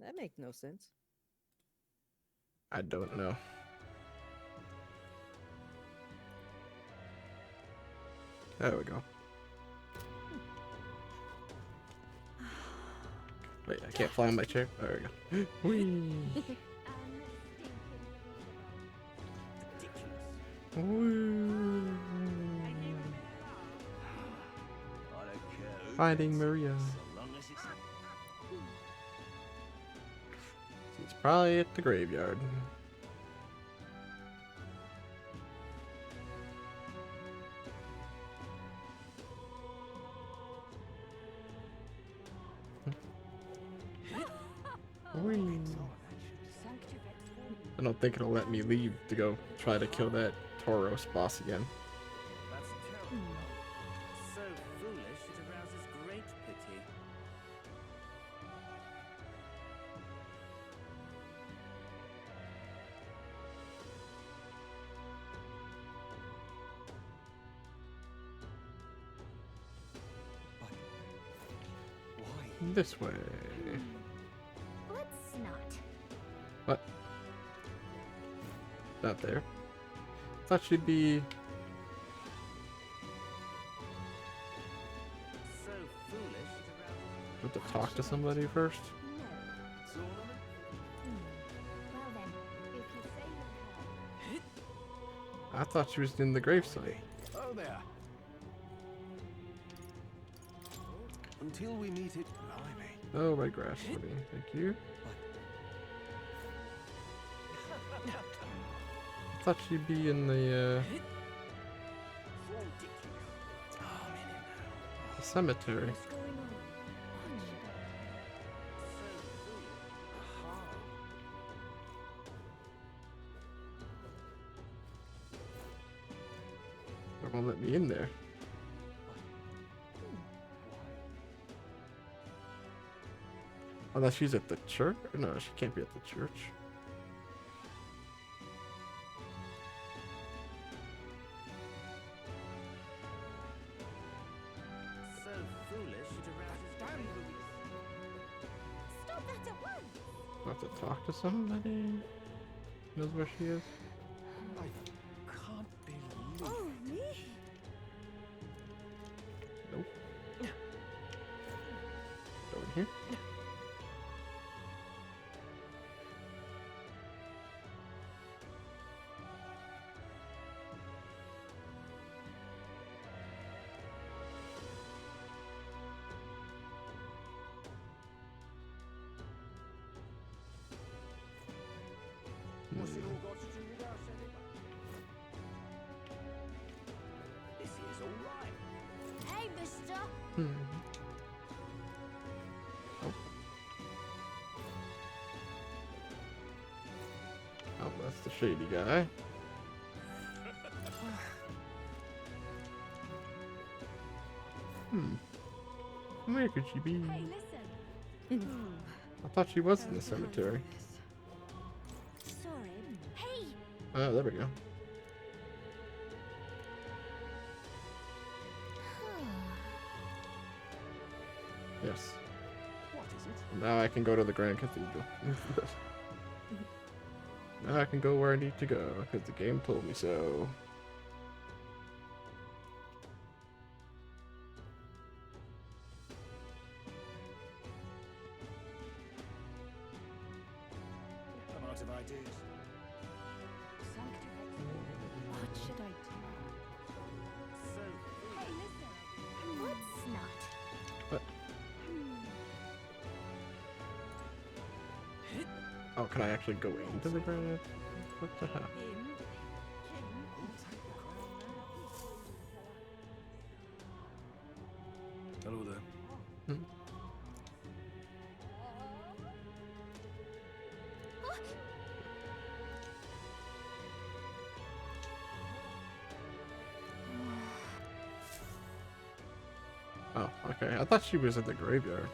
That makes no sense. I don't know. There we go. Wait, I can't fly on my chair. There we go. Whee! Woo! Finding Maria. She's probably at the graveyard. Whee! I don't think it'll let me leave to go try to kill that Tauros boss again. That's terrible. So foolish it arouses great pity. But why? This way. Let's not. What? Not there. Thought she'd be. So foolish it arouses. Have to talk to somebody first. No. Well then, if you say you have. I thought she was in the gravesite. Oh there. Until we meet it. Blimey. Oh, red grass for me. Thank you. I thought she'd be in the cemetery. What's going on? They won't let me in there. Unless she's at the church? No, she can't be at the church. So foolish it arouses great. Stop that at once! I have to talk to somebody. Knows where she is. I can't believe Oh, me? Nope. Go in here. what's it all got to do with us anyway? This is all right. Hey, mister! Hmm. Oh. Oh, that's the shady guy. Hmm. Where could she be? Hey, listen! I thought she was in the cemetery. Sorry. Hey! Oh, there we go. Yes. What is it? Now I can go to the Grand Cathedral. Now I can go where I need to go, because the game told me so. I'm out of ideas. What should I do? So Hey, listen! Let's not. What? Oh, can I actually go into the Grand? What the hell? Hello there. Hmm? Oh, okay. I thought she was at the graveyard.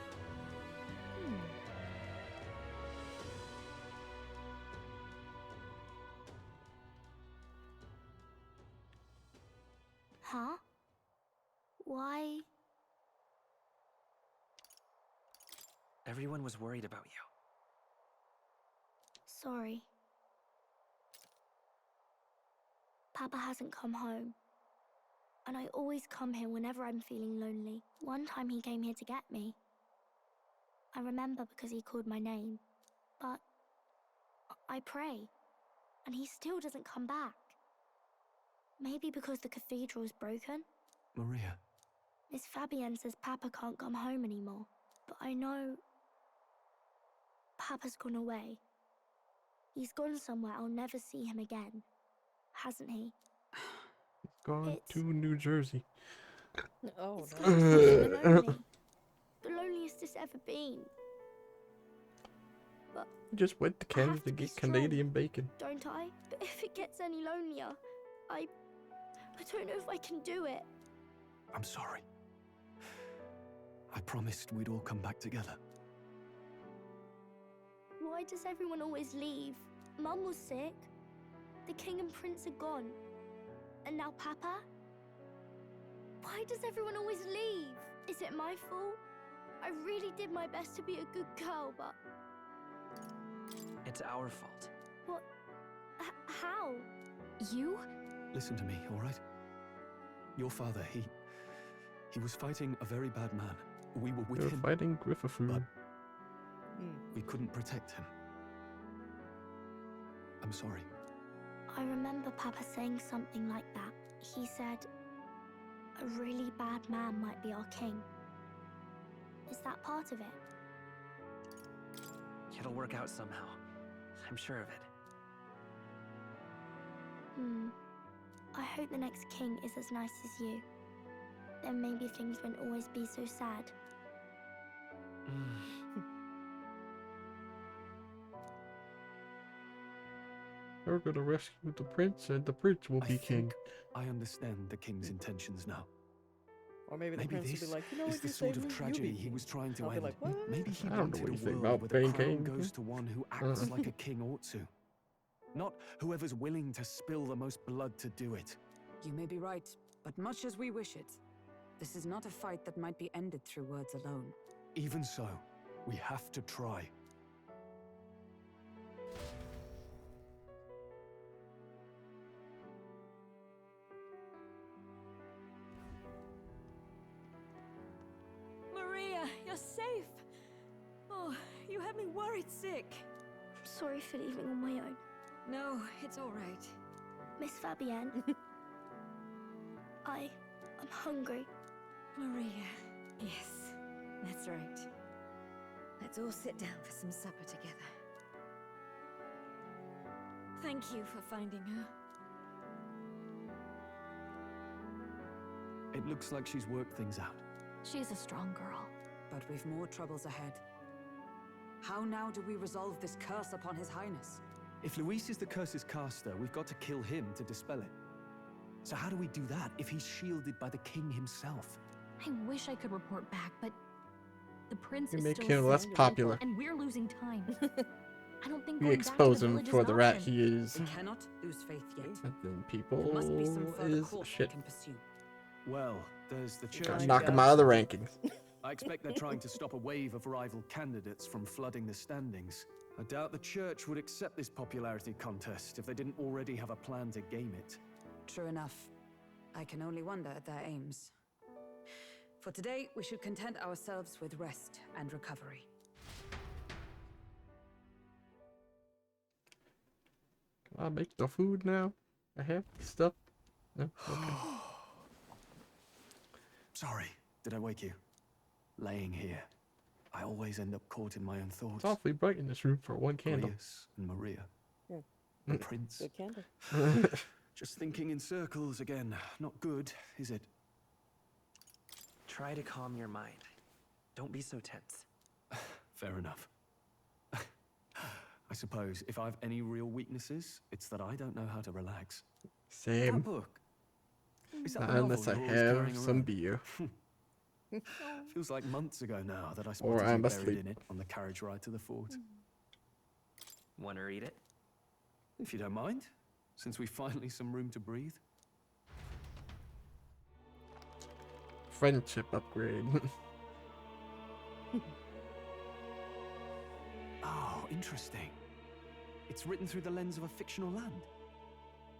Huh? Why? everyone was worried about you. Sorry. Papa hasn't come home. And I always come here whenever I'm feeling lonely. One time he came here to get me. I remember because he called my name. But I pray, and he still doesn't come back. Maybe because the cathedral's broken? Maria, Miss Fabienne says Papa can't come home anymore. But I know Papa's gone away. He's gone somewhere I'll never see him again. Hasn't he? Gone It's- to New Jersey. Oh, It's no. like feeling lonely. The loneliest it's ever been. Just went to I have Canada to to be get strong. Canadian bacon. Don't I? But if it gets any lonelier, I don't know if I can do it. I'm sorry. I promised we'd all come back together. Why does everyone always leave? Mum was sick. The king and prince are gone. And now Papa? Why does everyone always leave? Is it my fault? I really did my best to be a good girl, but It's our fault. what? How? You? Listen to me, all right? Your father, he was fighting a very bad man. We were with They were him, fighting Griffith. but we couldn't protect him. I'm sorry. I remember Papa saying something like that. He said, a really bad man might be our king. Is that part of it? It'll work out somehow. I'm sure of it. I hope the next king is as nice as you. Then maybe things won't always be so sad. We're gonna rescue the prince, and the prince will I be king. think I understand the king's intentions now. Or maybe the Maybe prince this would be like, you know is what, the you sort saved of me, you tragedy be he king. was trying to I'll be end. like, what? Maybe he I don't know wanted what a you think world about where the being crown king. goes to one who acts like a king ought to. Not whoever's willing to spill the most blood to do it. You may be right, but much as we wish it, this is not a fight that might be ended through words alone. Even so, we have to try. Maria, you're safe! Oh, you had me worried sick. Sorry for leaving on my own. No, it's all right. Miss Fabienne. I'm hungry. Maria, yes, that's right. Let's all sit down for some supper together. Thank you for finding her. It looks like she's worked things out. She's a strong girl. But we've more troubles ahead. How now do we resolve this curse upon His Highness? If Luis is the curse's caster, we've got to kill him to dispel it. So how do we do that if he's shielded by the king himself? I wish I could report back, but the prince You is make still him less asleep, popular. and we're losing time. I don't think We going back to expose the him village for is the an rat option. he is. We cannot lose faith yet. And then There must be some people further is course we shit. can pursue. Well, there's the church. Gotta Fine, knock him yeah. out of the rankings. I expect they're trying to stop a wave of rival candidates from flooding the standings. I doubt the church would accept this popularity contest if they didn't already have a plan to game it. True enough. I can only wonder at their aims. For today, we should content ourselves with rest and recovery. Can I make the food now? I have stuff. No? Okay. Sorry, did I wake you? Laying here, I always end up caught in my own thoughts. It's awfully bright in this room for one candle. Glorious and Maria. Yeah. The prince. Good candle. Just thinking in circles again. Not good, is it? Try to calm your mind. Don't be so tense. Fair enough. I suppose if I've any real weaknesses, it's that I don't know how to relax. Same. That book. Is that Not the novel unless I you're always have carrying some around? beer. Feels like months ago now that I Or spotted I'm you buried asleep. in it on the carriage ride to the fort. Want to read it? If you don't mind, since we've finally some room to breathe. Friendship upgrade. Oh, interesting. It's written through the lens of a fictional land.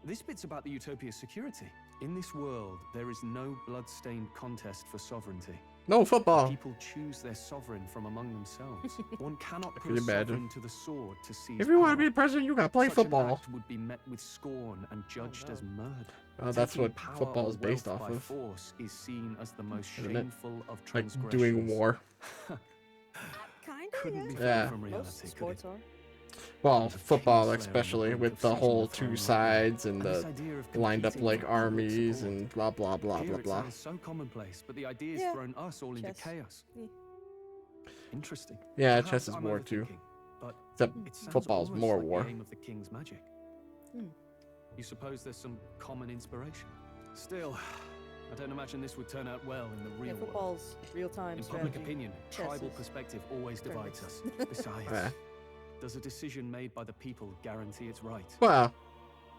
This bit's about the Utopia's security. In this world, there is no blood-stained contest for sovereignty. No football. People choose their sovereign from among themselves. One cannot Can put you a imagine? sovereign to the sword to seize If you want to power. be president, you gotta play Such football. An act would be met with scorn and judged as murder. That's Taking what power football or is based wealth off by of. force is seen as the most Isn't it? shameful of Like transgressions. doing war. Kinda, Couldn't be Yeah. further from reality, Most could sports it? are. Well, There's a football Kingslayer on the especially, brink with of the seizing whole the throne two right now. sides and this the idea of lined up competing like for public armies support. and blah blah blah Here blah it blah. sounds so commonplace, but the idea's Yeah. thrown us all into Chess. chaos. Yeah. Interesting. Yeah, Perhaps chess is I'm war too. overthinking, but Except it sounds football's almost more like war. the aim of the king's magic. Hmm. You suppose there's some common inspiration? Still, I don't imagine this would turn out well in the Yeah, real world. football's real-time In strategy. public opinion, Chess tribal is perspective always divides us. turn-based. Besides, Yeah. does a decision made by the people guarantee it's right? Well,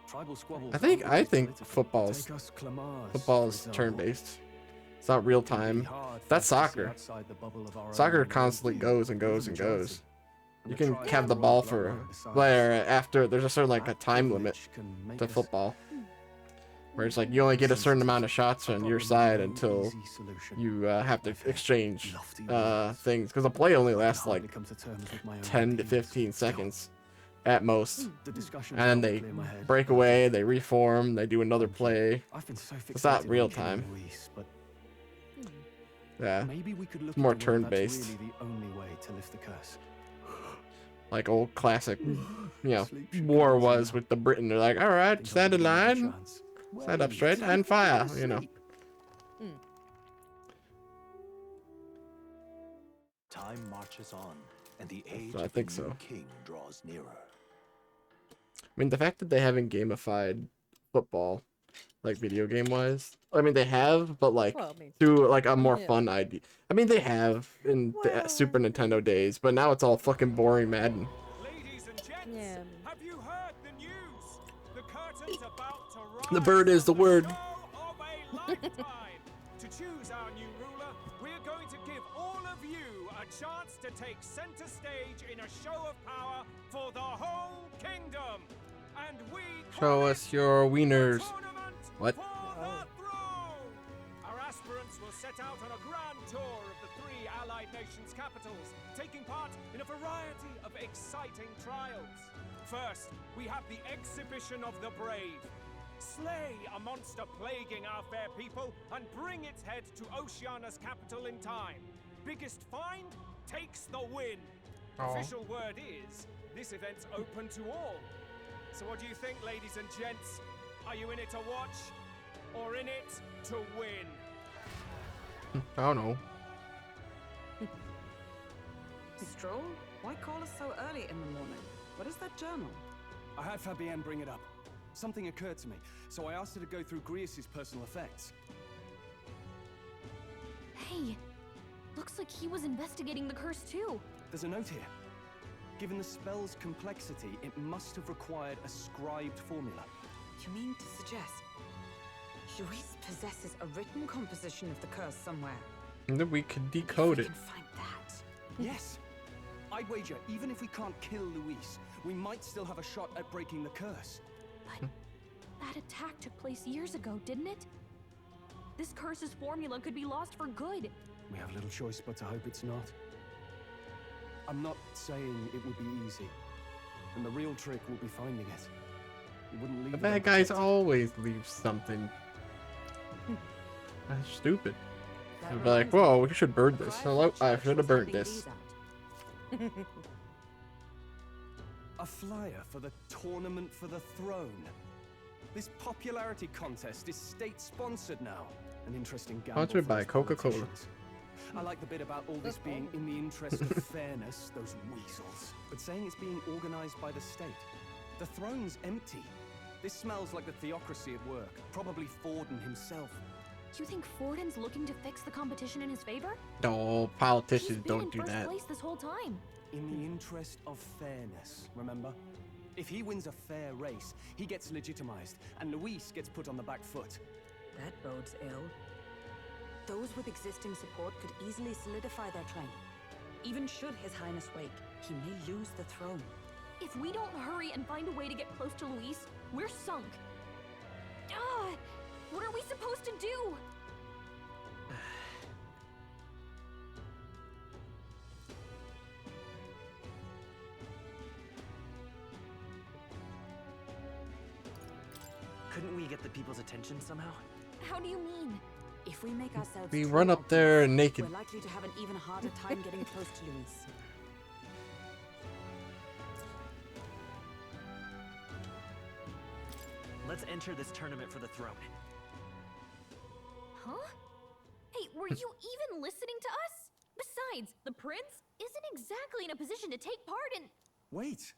Tribal squabbles I think aren't always political. football's Take us Clamars, football's for example. turn-based. It's not real It can be time. hard for That's us to see soccer. outside the bubble of our own Soccer worldview, constantly goes and we're the goes and majority, goes. and You the can tribes have the are ball all for bloodline besides. player after there's a certain like a That time limit privilege can make to us football, where it's like you only get a certain amount of shots on your side until easy solution. you have to exchange Lofty words. things, because the play only I can lasts hardly like come to terms with my own 10 to ideas. 15 seconds at most, The discussion's and then not they clear in my head. break away, they reform, they do another play. I've been so It's not fixated real on killing time. Luis, but Yeah, maybe we could look more into whether that's turn-based. really the only way to lift the curse. like old classic, you know, Sleep should war come easy was now. with the Britain. They're like, all right, Think I'll stand in give you another line, chance. stand up Wait, straight, and fire. You know. sleep. Time marches on, and the age I of think the new so. king draws nearer. I mean, the fact that they haven't gamified football, like video game wise. I mean, they have, but like Well, I mean, through like a more Yeah. fun idea. I mean, they have in the Well- Super Nintendo days, but now it's all fucking boring Madden. Ladies and gents, Yeah. have you heard the news? The curtain's about to rise. The bird is the on word. show of a lifetime. To choose our new ruler, we're going to give all of you a chance to take center stage in a show of power for the whole kingdom. And we Show call us it your the wieners. Tournament What? For the throne. Our aspirants will set out on a grand tour of the three allied nations' capitals, taking part in a variety of exciting trials. First, we have the exhibition of the brave. Slay a monster plaguing our fair people and bring its head to Oceania's capital in time. Biggest find takes the win. Aw. Official word is, this event's open to all. So what do you think, ladies and gents? Are you in it to watch, or in it to win? I don't know. Stroll? Why call us so early in the morning? What is that journal? I had Fabienne bring it up. Something occurred to me, so I asked her to go through Grius's personal effects. Hey, looks like he was investigating the curse too. There's a note here. Given the spell's complexity, it must have required a scribed formula. You mean to suggest Luis possesses a written composition of the curse somewhere? And then we could decode If it. we can find that. Yes! I'd wager, even if we can't kill Luis, we might still have a shot at breaking the curse. But that attack took place years ago, didn't it? This curse's formula could be lost for good. We have little choice but to hope it's not. I'm not saying it would be easy. And the real trick will be finding it. We wouldn't leave The it bad guys unchecked. always leave something. That's stupid. That They'd be like, reminds me. whoa, we should burn this. Clive Hello, I Church should was have burnt handing this. these out. A flyer for the Tournament for the Throne. This popularity contest is state-sponsored now. An interesting gamble. Sponsored for by us Coca-Cola. politicians. I like the bit about all this being in the interest of fairness, those weasels. But saying it's being organized by the state. The throne's empty. This smells like the theocracy at work. Probably Forden himself. You think Forden's looking to fix the competition in his favor? No, He's politicians been don't in do first that. place this whole time. In the interest of fairness, remember? If he wins a fair race, he gets legitimized, and Luis gets put on the back foot. That bodes ill. Those with existing support could easily solidify their claim. Even should His Highness wake, he may lose the throne. If we don't hurry and find a way to get close to Luis, we're sunk. Ugh! What are we supposed to do? Couldn't we get the people's attention somehow? How do you mean? If we make ourselves We too run up there obvious, naked. we're likely to have an even harder time getting close to Luis. Let's enter this tournament for the throne. Huh? Hey, were you even listening to us? Besides, the prince isn't exactly in a position to take part in... Wait.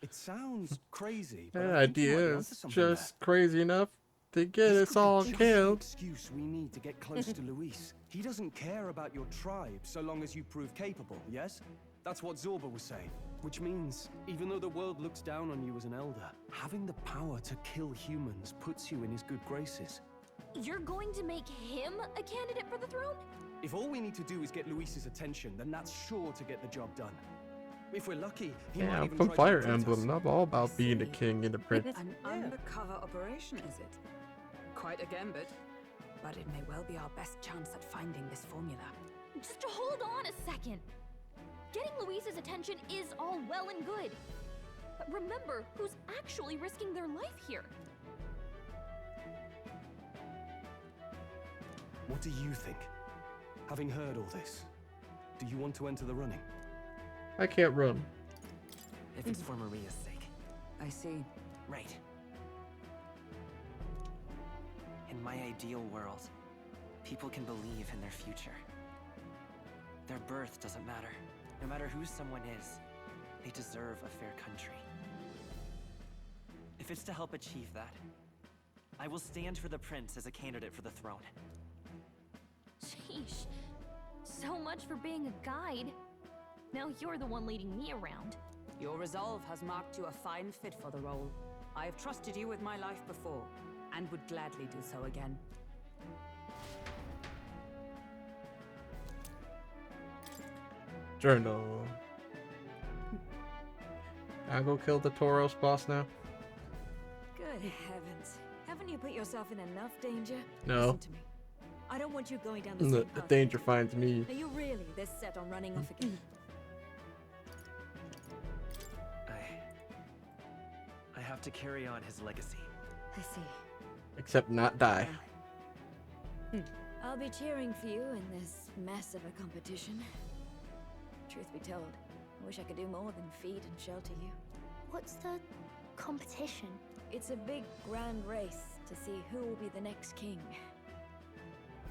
It sounds crazy, but That I think you might be idea onto is something just crazy enough to get This us could be all just killed. the excuse we need to get close to Luis. He doesn't care about your tribe so long as you prove capable, yes? That's what Zorba was saying. Which means, even though the world looks down on you as an elder, having the power to kill humans puts you in his good graces. You're going to make him a candidate for the throne? If all we need to do is get Luis's attention, then that's sure to get the job done. If we're lucky, he Yeah, might I'm even from try to Fire recruit Emblem. us. I'm all about being the king and the prince. An undercover operation, is it? Quite a gambit. But it may well be our best chance at finding this formula. Just hold on a second. Getting Luis's attention is all well and good. But remember who's actually risking their life here. What do you think? Having heard all this, do you want to enter the running? I can't run. If it's for Maria's sake. I see. Right. In my ideal world, people can believe in their future. Their birth doesn't matter. No matter who someone is, they deserve a fair country. If it's to help achieve that, I will stand for the prince as a candidate for the throne. Sheesh. So much for being a guide. Now you're the one leading me around. Your resolve has marked you a fine fit for the role. I have trusted you with my life before, and would gladly do so again. Journal. I'll go kill the Tauros boss now. Good heavens. Haven't you put yourself in enough danger? No. Listen to me. I don't want you going down the The, same the path. danger finds me. Are you really this set on running off again? I have to carry on his legacy. I see. Except not die. I'll be cheering for you in this mess of a competition. Truth be told, I wish I could do more than feed and shelter you. What's the competition? It's a big, grand race to see who will be the next king.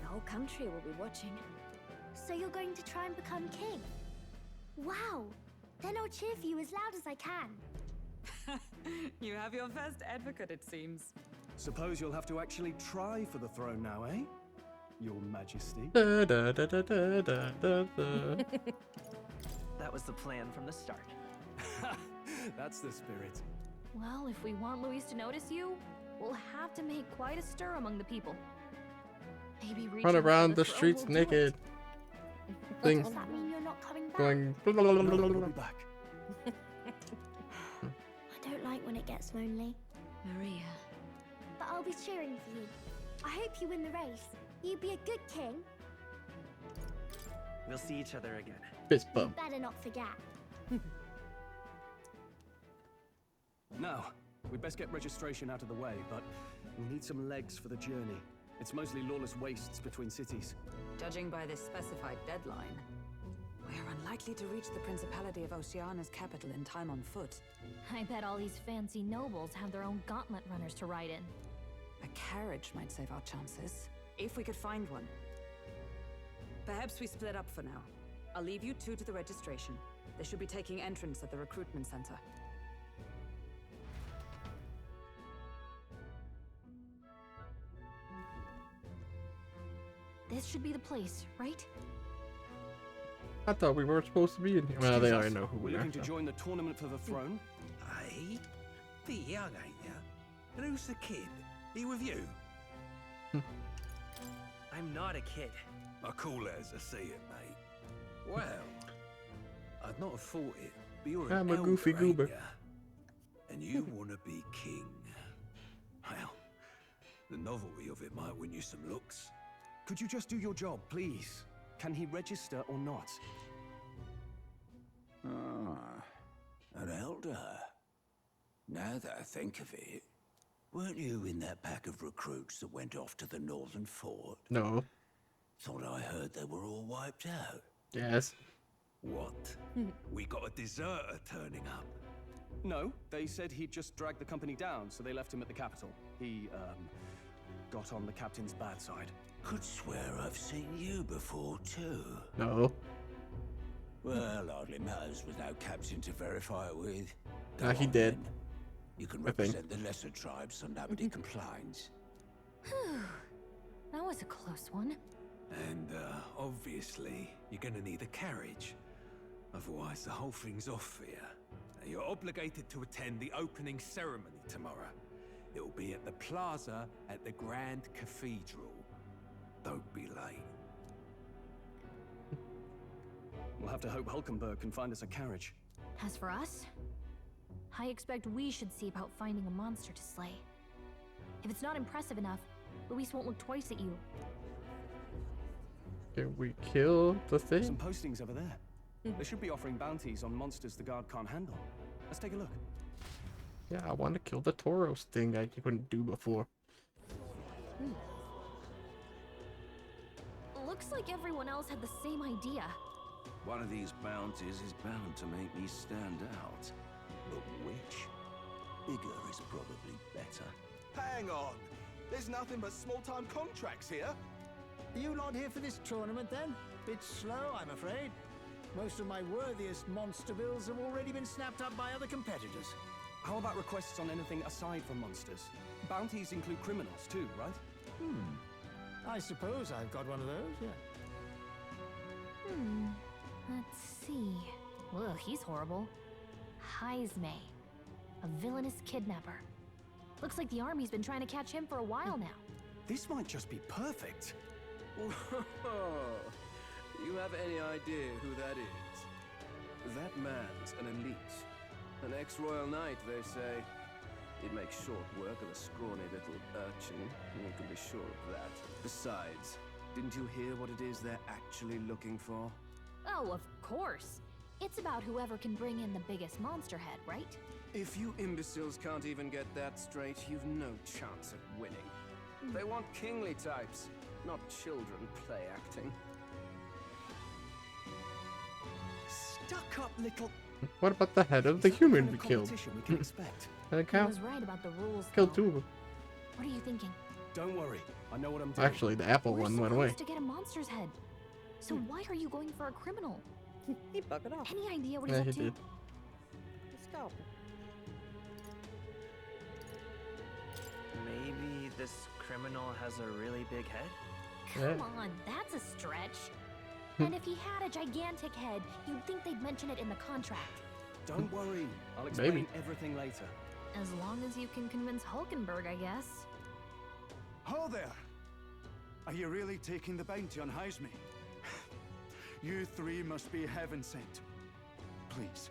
The whole country will be watching. So you're going to try and become king? Wow! Then I'll cheer for you as loud as I can. You have your first advocate, it seems. Suppose you'll have to actually try for the throne now, eh? Your Majesty. Da, da, da, da, da, da, da, da. That was the plan from the start. That's the spirit. Well, if we want Luis to notice you, we'll have to make quite a stir among the people. Maybe reaching Run for around the throne streets will do naked. it. Thing Does that mean you're not coming back? going. No, we'll be back. I don't like when it gets lonely. Maria. But I'll be cheering for you. I hope you win the race. You be a good king. We'll see each other again. Fist You bump. better not forget. Now, we'd best get registration out of the way, but we need some legs for the journey. It's mostly lawless wastes between cities. Judging by this specified deadline, we're unlikely to reach the Principality of Oceana's capital in time on foot. I bet all these fancy nobles have their own gauntlet runners to ride in. A carriage might save our chances, if we could find one. Perhaps we split up for now. I'll leave you two to the registration. They should be taking entrance at the recruitment center. This should be the place, right? I thought we weren't supposed to be in here. Well, they already know who We're we are. looking to join the tournament for the throne. Hey? Bit young, ain't ya? And who's the kid? He with you? I'm not a kid. I call it as I see it, mate. Well, I'd not have thought it. But you're I'm an a goofy elder, ain't goober. ya? And you want to be king. Well, the novelty of it might win you some looks. Could you just do your job, please? Can he register or not? Ah, an elder. Now that I think of it, weren't you in that pack of recruits that went off to the northern fort? No. Thought I heard they were all wiped out. Yes. What? We got a deserter turning up. No, they said he'd just dragged the company down, so they left him at the capital. He, got on the captain's bad side. Could swear I've seen you before, too. No. Well, hardly matters with no captain to verify it with. Ah, he on, did. then. You can I think. represent the lesser tribes so nobody complains. That was a close one. And, obviously, you're gonna need a carriage. Otherwise, the whole thing's off for you. Now, you're obligated to attend the opening ceremony tomorrow. It'll be at the plaza at the Grand Cathedral. Don't be late. We'll have to hope Hulkenberg can find us a carriage. As for us, I expect we should see about finding a monster to slay. If it's not impressive enough, Luis won't look twice at you. Can we kill the Some thing? postings over there. They should be offering bounties on monsters the guard can't handle. Let's take a look. Yeah, I want to kill the Tauros thing I couldn't do before. Looks like everyone else had the same idea. One of these bounties is bound to make me stand out. But which? Bigger is probably better. Hang on! There's nothing but small-time contracts here. Are you lot here for this tournament then? Bit slow, I'm afraid. Most of my worthiest monster bills have already been snapped up by other competitors. How about requests on anything aside from monsters? Bounties include criminals too, right? I suppose I've got one of those, yeah. Let's see. Ugh, he's horrible. Heisme. A villainous kidnapper. Looks like the army's been trying to catch him for a while now. This might just be perfect. You have any idea who that is? That man's an elite. An ex-royal knight, they say. He'd make short work of a scrawny little urchin. You can be sure of that. Besides, didn't you hear what it is they're actually looking for? Oh, of course. It's about whoever can bring in the biggest monster head, right? If you imbeciles can't even get that straight, you've no chance at winning. They want kingly types, not children play acting. Stuck-up little... What about the head of the human we killed? We can expect. Can it He count? was right about the rules. Killed though. two of them. What are you thinking? Don't worry, I know what I'm doing. Actually, the apple We're one went supposed away. to get a monster's head. So why are you going for a criminal? He buggered off. Any idea what Yeah, he's he up to? did. The scalper. Maybe this criminal has a really big head? Come on, that's a stretch. And if he had a gigantic head, you'd think they'd mention it in the contract. Don't worry, I'll explain Maybe. everything later. As long as you can convince Hulkenberg, I guess. Ho there! Are you really taking the bounty on Heisme? You three must be heaven sent. Please,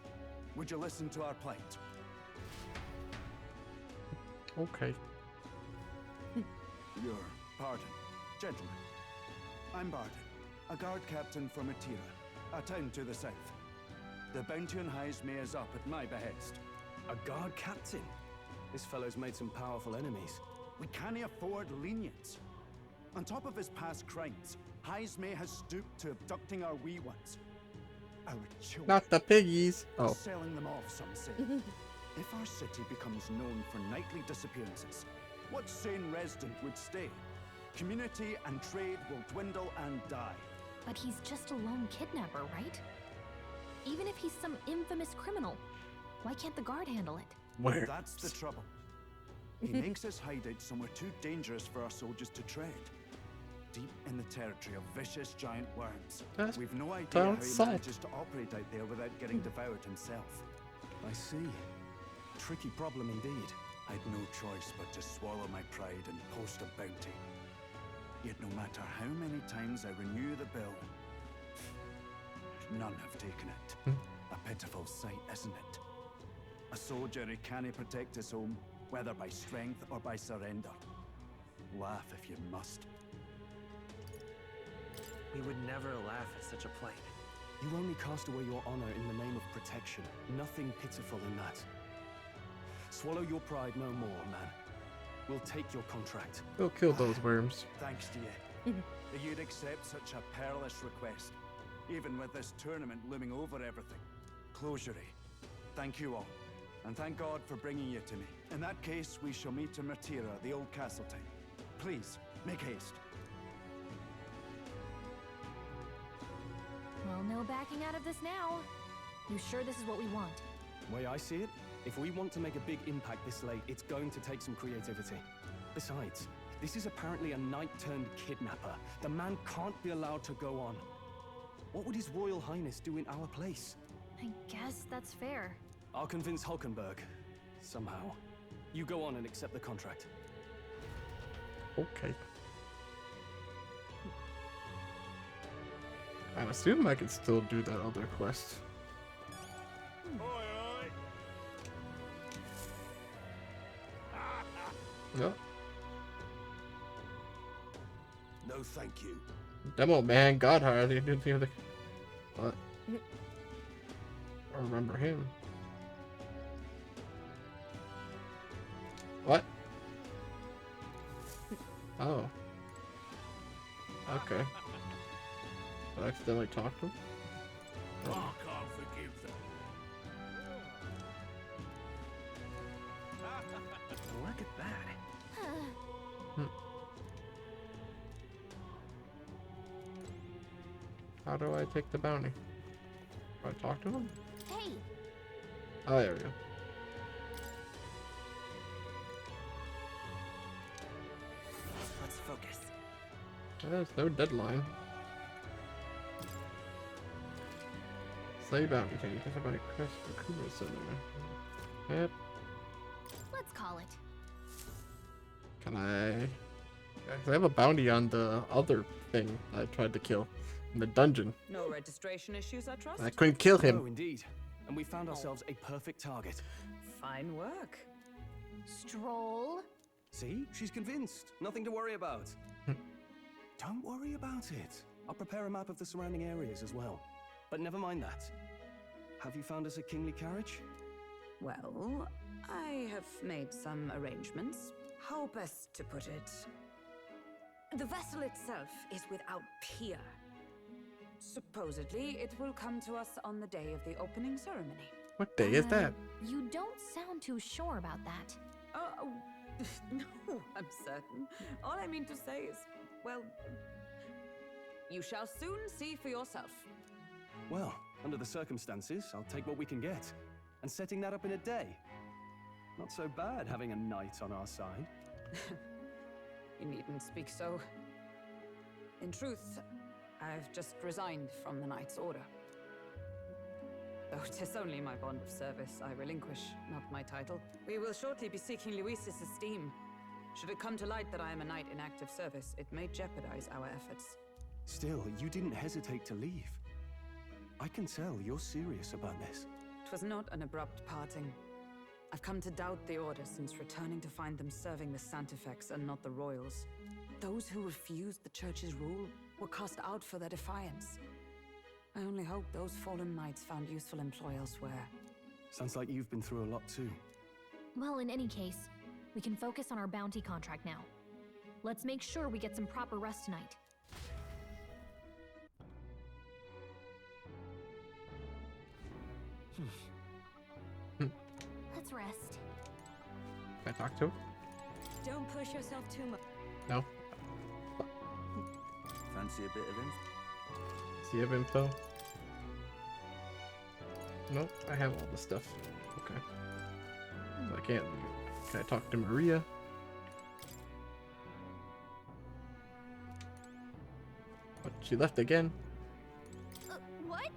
would you listen to our plight? Okay. Your pardon, gentlemen. I'm Barden, a guard captain from Atira, a town to the south. The bounty on Heisme is up at my behest. A guard captain? This fellow's made some powerful enemies. We can't afford lenience. On top of his past crimes, Heisme has stooped to abducting our wee ones. Our children. Not the piggies. Oh. Selling them off, some say. If our city becomes known for nightly disappearances, what sane resident would stay? Community and trade will dwindle and die. But he's just a lone kidnapper, right? Even if he's some infamous criminal, why can't the guard handle it? Where? That's the trouble. He makes his hideout somewhere too dangerous for our soldiers to tread. Deep in the territory of vicious giant worms. That's We've no idea down how he south. manages to operate out there without getting devoured himself. I see. Tricky problem indeed. I'd no choice but to swallow my pride and post a bounty. Yet no matter how many times I renew the bill, none have taken it. A pitiful sight, isn't it? A soldier who can't protect his home, whether by strength or by surrender. Laugh if you must. We would never laugh at such a plight. You only cast away your honor in the name of protection. Nothing pitiful in that. Swallow your pride no more, man. We'll take your contract. Go kill those worms. Thanks to you. That you'd accept such a perilous request, even with this tournament looming over everything. Closure. Thank you all, and thank God for bringing you to me. In that case, we shall meet in Martira, the old castle town. Please, make haste. Well, no backing out of this now. You sure this is what we want? The way I see it, if we want to make a big impact this late, it's going to take some creativity. Besides, this is apparently a knight-turned-kidnapper. The man can't be allowed to go on. What would His Royal Highness do in our place? I guess that's fair. I'll convince Hulkenberg. Somehow. You go on and accept the contract. Okay. I assume I can still do that other quest. Yep. No, thank you. Demo man, Godhard. He didn't even. What? I remember him. What? Oh. Okay. Did I accidentally talk to him? I can't forgive them. Look at that. How do I take the bounty? Do I talk to him? Hey! Oh, there we go. Let's focus. There's no deadline. Slay bounty change. That's about a quest for Kuma Center. Yep. Let's call it. Can I? I have a bounty on the other thing I tried to kill in the dungeon. No registration issues, I trust? I couldn't kill him. Oh, indeed. And we found ourselves a perfect target. Fine work. Stroll. See? She's convinced. Nothing to worry about. Don't worry about it. I'll prepare a map of the surrounding areas as well. But never mind that. Have you found us a kingly carriage? Well, I have made some arrangements. How best to put it? The vessel itself is without peer. Supposedly, it will come to us on the day of the opening ceremony. What day is that? You don't sound too sure about that. Oh, no, I'm certain. All I mean to say is, well, you shall soon see for yourself. Well, under the circumstances, I'll take what we can get. And setting that up in a day. Not so bad having a knight on our side. You needn't speak so. In truth, I've just resigned from the Knight's Order. Though 'tis only my bond of service I relinquish, not my title. We will shortly be seeking Luis's esteem. Should it come to light that I am a knight in active service, it may jeopardize our efforts. Still, you didn't hesitate to leave. I can tell you're serious about this. 'Twas not an abrupt parting. I've come to doubt the Order since returning to find them serving the Santifex and not the Royals. Those who refused the Church's rule were cast out for their defiance. I only hope those fallen knights found useful employ elsewhere. Sounds like you've been through a lot too. Well, in any case, we can focus on our bounty contract now. Let's make sure we get some proper rest tonight. Let's rest. Can I talk to him? Don't push yourself too much. No. Fancy a bit of info? Does he have info? Nope, I have all the stuff. Okay. So I can't. Can I talk to Maria? But she left again. What?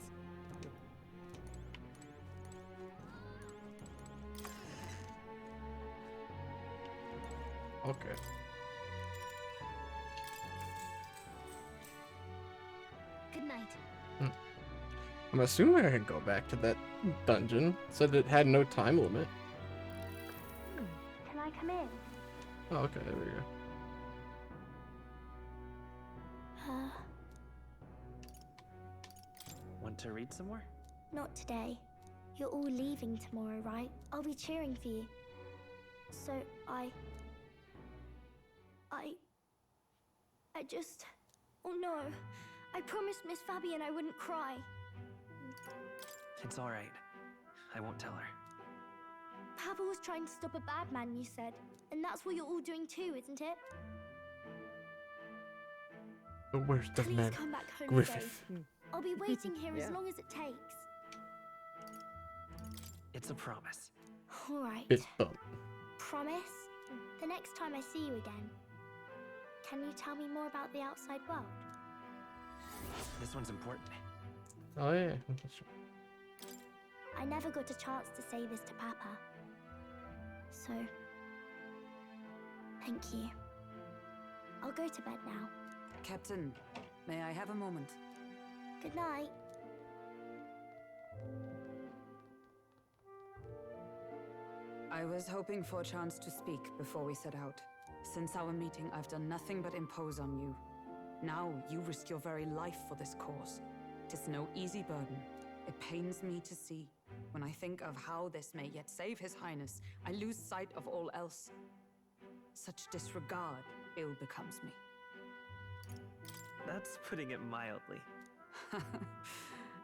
Okay. Good night. I'm assuming I can go back to that dungeon. Said it had no time limit. Can I come in? Oh, okay, there we go. Want to read some more? Not today. You're all leaving tomorrow, right? I'll be cheering for you. So I just... Oh no. I promised Miss Fabian I wouldn't cry. It's all right. I won't tell her. Papa was trying to stop a bad man, you said. And that's what you're all doing too, isn't it? The worst of Please men. come back home Griffith. safe. I'll be waiting here Yeah. as long as it takes. It's a promise. All right. Fist bump. Promise? The next time I see you again, can you tell me more about the outside world? This one's important. Oh yeah. I never got a chance to say this to Papa. So, thank you. I'll go to bed now. Captain, may I have a moment? Good night. I was hoping for a chance to speak before we set out. Since our meeting, I've done nothing but impose on you. Now you risk your very life for this cause. 'Tis no easy burden. It pains me to see. When I think of how this may yet save His Highness, I lose sight of all else. Such disregard ill becomes me. That's putting it mildly.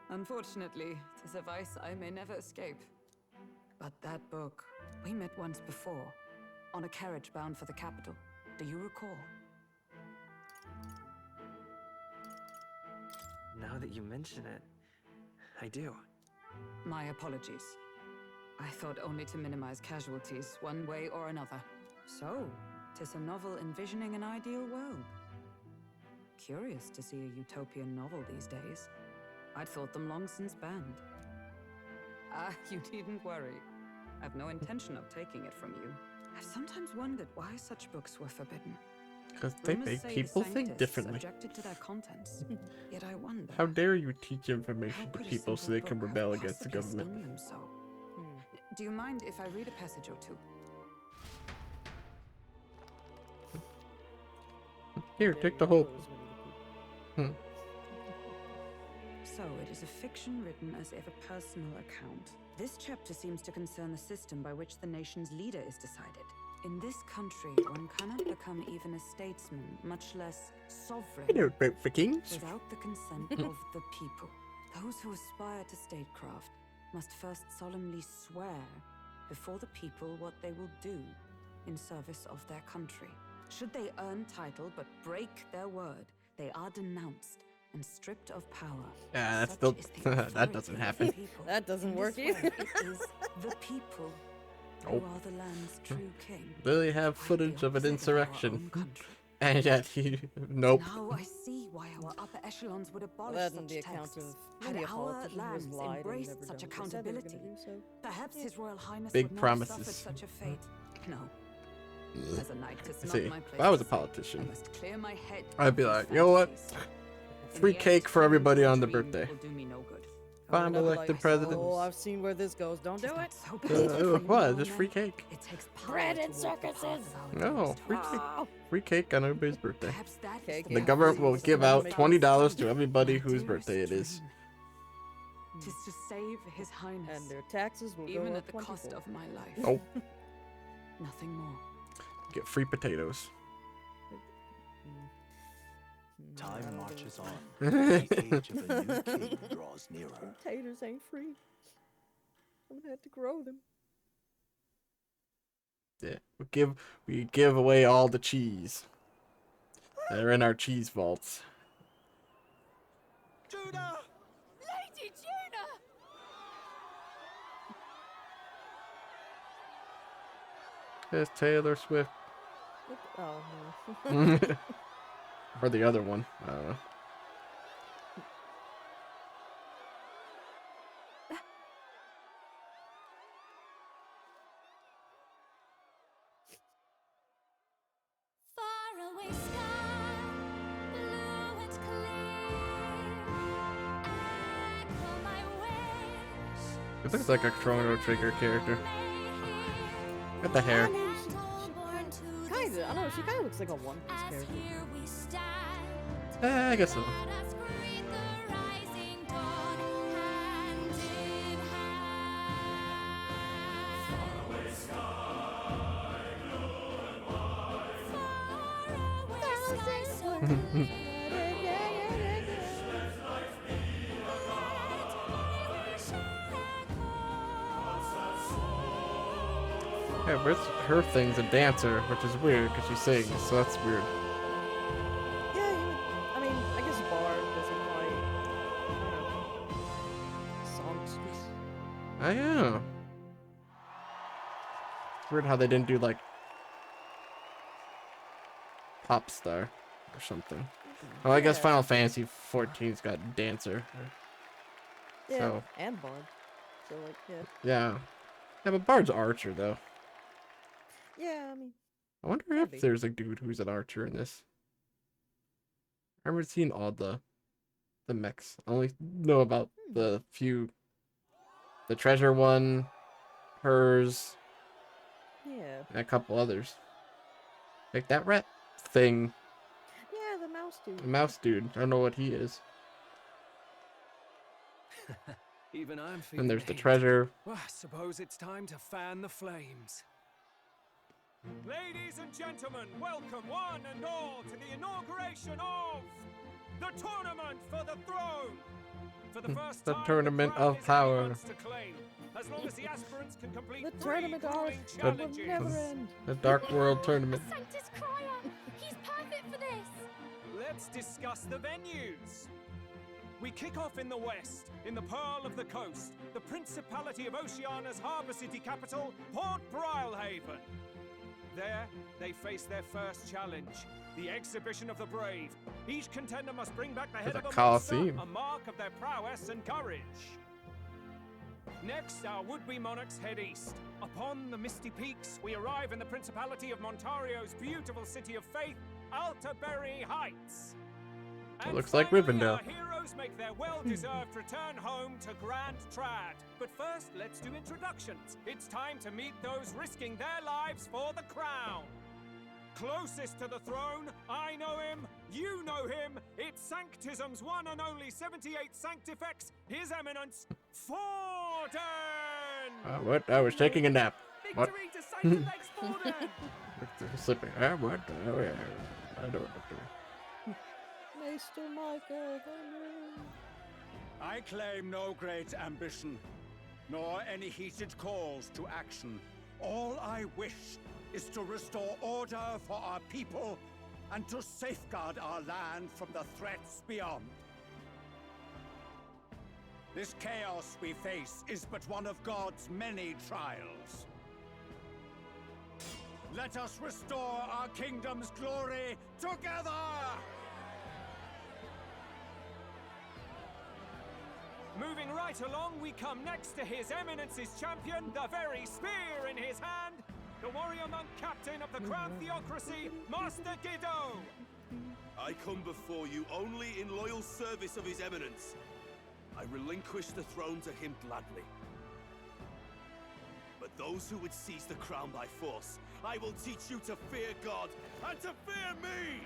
Unfortunately, 'tis a vice I may never escape. But that book, we met once before, on a carriage bound for the capital. Do you recall? Now that you mention it, I do. My apologies. I thought only to minimize casualties, one way or another. So, 'tis a novel envisioning an ideal world. Curious to see a utopian novel these days. I'd thought them long since banned. Ah, you needn't worry. I've no intention of taking it from you. I've sometimes wondered why such books were forbidden. Because they Rumors make say the people think Sanctus differently. objected to their contents. Yet I wonder, How dare you teach information how to could a people so simple they can book have rebel against the possibly government? stung them so? Do you mind if I read a passage or two? Here, take the whole. So, it is a fiction written as if a personal account. This chapter seems to concern the system by which the nation's leader is decided. In this country, one cannot become even a statesman, much less sovereign, Hello, vote for kings. without the consent of the people. Those who aspire to statecraft must first solemnly swear before the people what they will do in service of their country. Should they earn title but break their word, they are denounced and stripped of power. Yeah, that's Such still is the that doesn't authority of happen. the people. That doesn't In work this either. way, it is the people who Oh. are the land's true king. They have Quite footage the of an opposite our insurrection, own country. and yet he nope. Now I see why our upper echelons would abolish That such and the account texts. of Had many a our politician who has lands lied and embraced never such done what they said they were accountability, gonna do, so. perhaps His Royal Highness Big would not promises. have suffered such a fate. No. As a knight, 'tis I not see. my If place I was a to say. I politician, must clear my head I'd be of like, these you know what? fantasies. In Free the end, cake for everybody on the dream birthday. will do me no good. If I'm I'd be elected like, president, Oh, I've seen where this goes. Don't do it. So bad for you what? now Just and free then. cake. It takes power Bread to and walk the path circuses. of our No, dearest free hopes. cake. Oh, Free cake on everybody's birthday. Perhaps that is Cake the The and government will cookies give and out make $20 to My everybody whose dearest birthday it is. dream. 'Tis to save His Highness, and their taxes will even go at up the cost 24. of my life. Oh, Nothing more. get free potatoes. Time marches on. The The age of a new king draws nearer. Taters ain't free. I'm gonna have to grow them. Yeah, we give away all the cheese. They're in our cheese vaults. Judah! Lady Judah! There's Taylor Swift. Oh no. Or the other one. I don't know. Faraway sky, blue and clear. Echo my It looks like a Chrono Trigger character. Got the hair. Kinda. I don't know. She kind of looks like a One Piece character. I guess so. Yeah, but her thing's a dancer, which is weird because she sings, so that's weird. Yeah, I mean, I guess Bard doesn't quite, songstress. I know. It's weird how they didn't do like Pop Star or something. Oh, I guess Final Fantasy 14's got dancer. Yeah, So. and Bard. So like, yeah. Yeah. Yeah, but Bard's archer though. Yeah, I mean. I wonder if there's a dude who's an archer in this. I haven't seen all the mechs. I only know about the few. The treasure one, hers, Yeah. and a couple others. Like that rat thing. Yeah, the mouse dude. The mouse dude. I don't know what he is. Even I'm feeling And there's the heat. treasure. Well, I suppose it's time to fan the flames. Ladies and gentlemen, welcome one and all to the inauguration of the Tournament for the Throne. For the first The time, Tournament crown of is Power. anyone's to claim, as long as the aspirants can complete The 3 tournament grueling will challenges. never end. The Dark World Tournament. Sanctus Crier! He's perfect for this! Let's discuss the venues. We kick off in the west, in the Pearl of the Coast, the Principality of Oceania's harbour city capital, Port Brilehaven. There, they face their first challenge, the Exhibition of the Brave. Each contender must bring back the head There's of a a monster, Colosseum. a mark of their prowess and courage. Next, our would-be monarchs head east. Upon the misty peaks, we arrive in the Principality of Montario's beautiful city of faith, Altaberry Heights. It looks like finally, Rivendell. Our heroes make their well-deserved return home to Grand Trad. But first, let's do introductions. It's time to meet those risking their lives for the crown. Closest to the throne, I know him, you know him. It's Sanctism's one and only 78 Sanctifex, His Eminence, Forden! What? I was taking a nap. What? Victory to Sanctifex Forden! Sleeping. What? Oh yeah. I know what to do. Mr. Micah. I claim no great ambition, nor any heated calls to action. All I wish is to restore order for our people and to safeguard our land from the threats beyond. This chaos we face is but one of God's many trials. Let us restore our kingdom's glory together! Moving right along, we come next to His Eminence's champion, the very spear in his hand, the warrior monk captain of the Crown Theocracy, Master Giddo! I come before you only in loyal service of His Eminence. I relinquish the throne to him gladly. But those who would seize the crown by force, I will teach you to fear God and to fear me!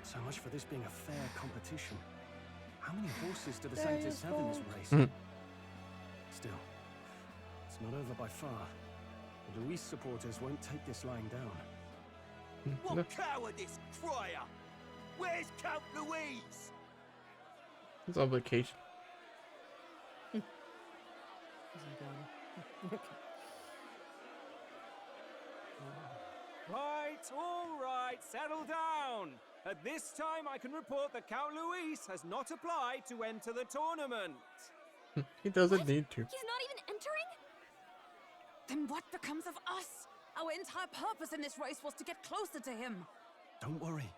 So much for this being a fair competition. How many horses do the There Sanctus you have in this go. race? Still, it's not over by far. The Luis supporters won't take this lying down. What cowardice, Crier! Where's Count Louise? He's on vacation. All right, settle down. At this time, I can report that Count Luis has not applied to enter the tournament. He doesn't need to. He's not even entering? Then what becomes of us? Our entire purpose in this race was to get closer to him. Don't worry.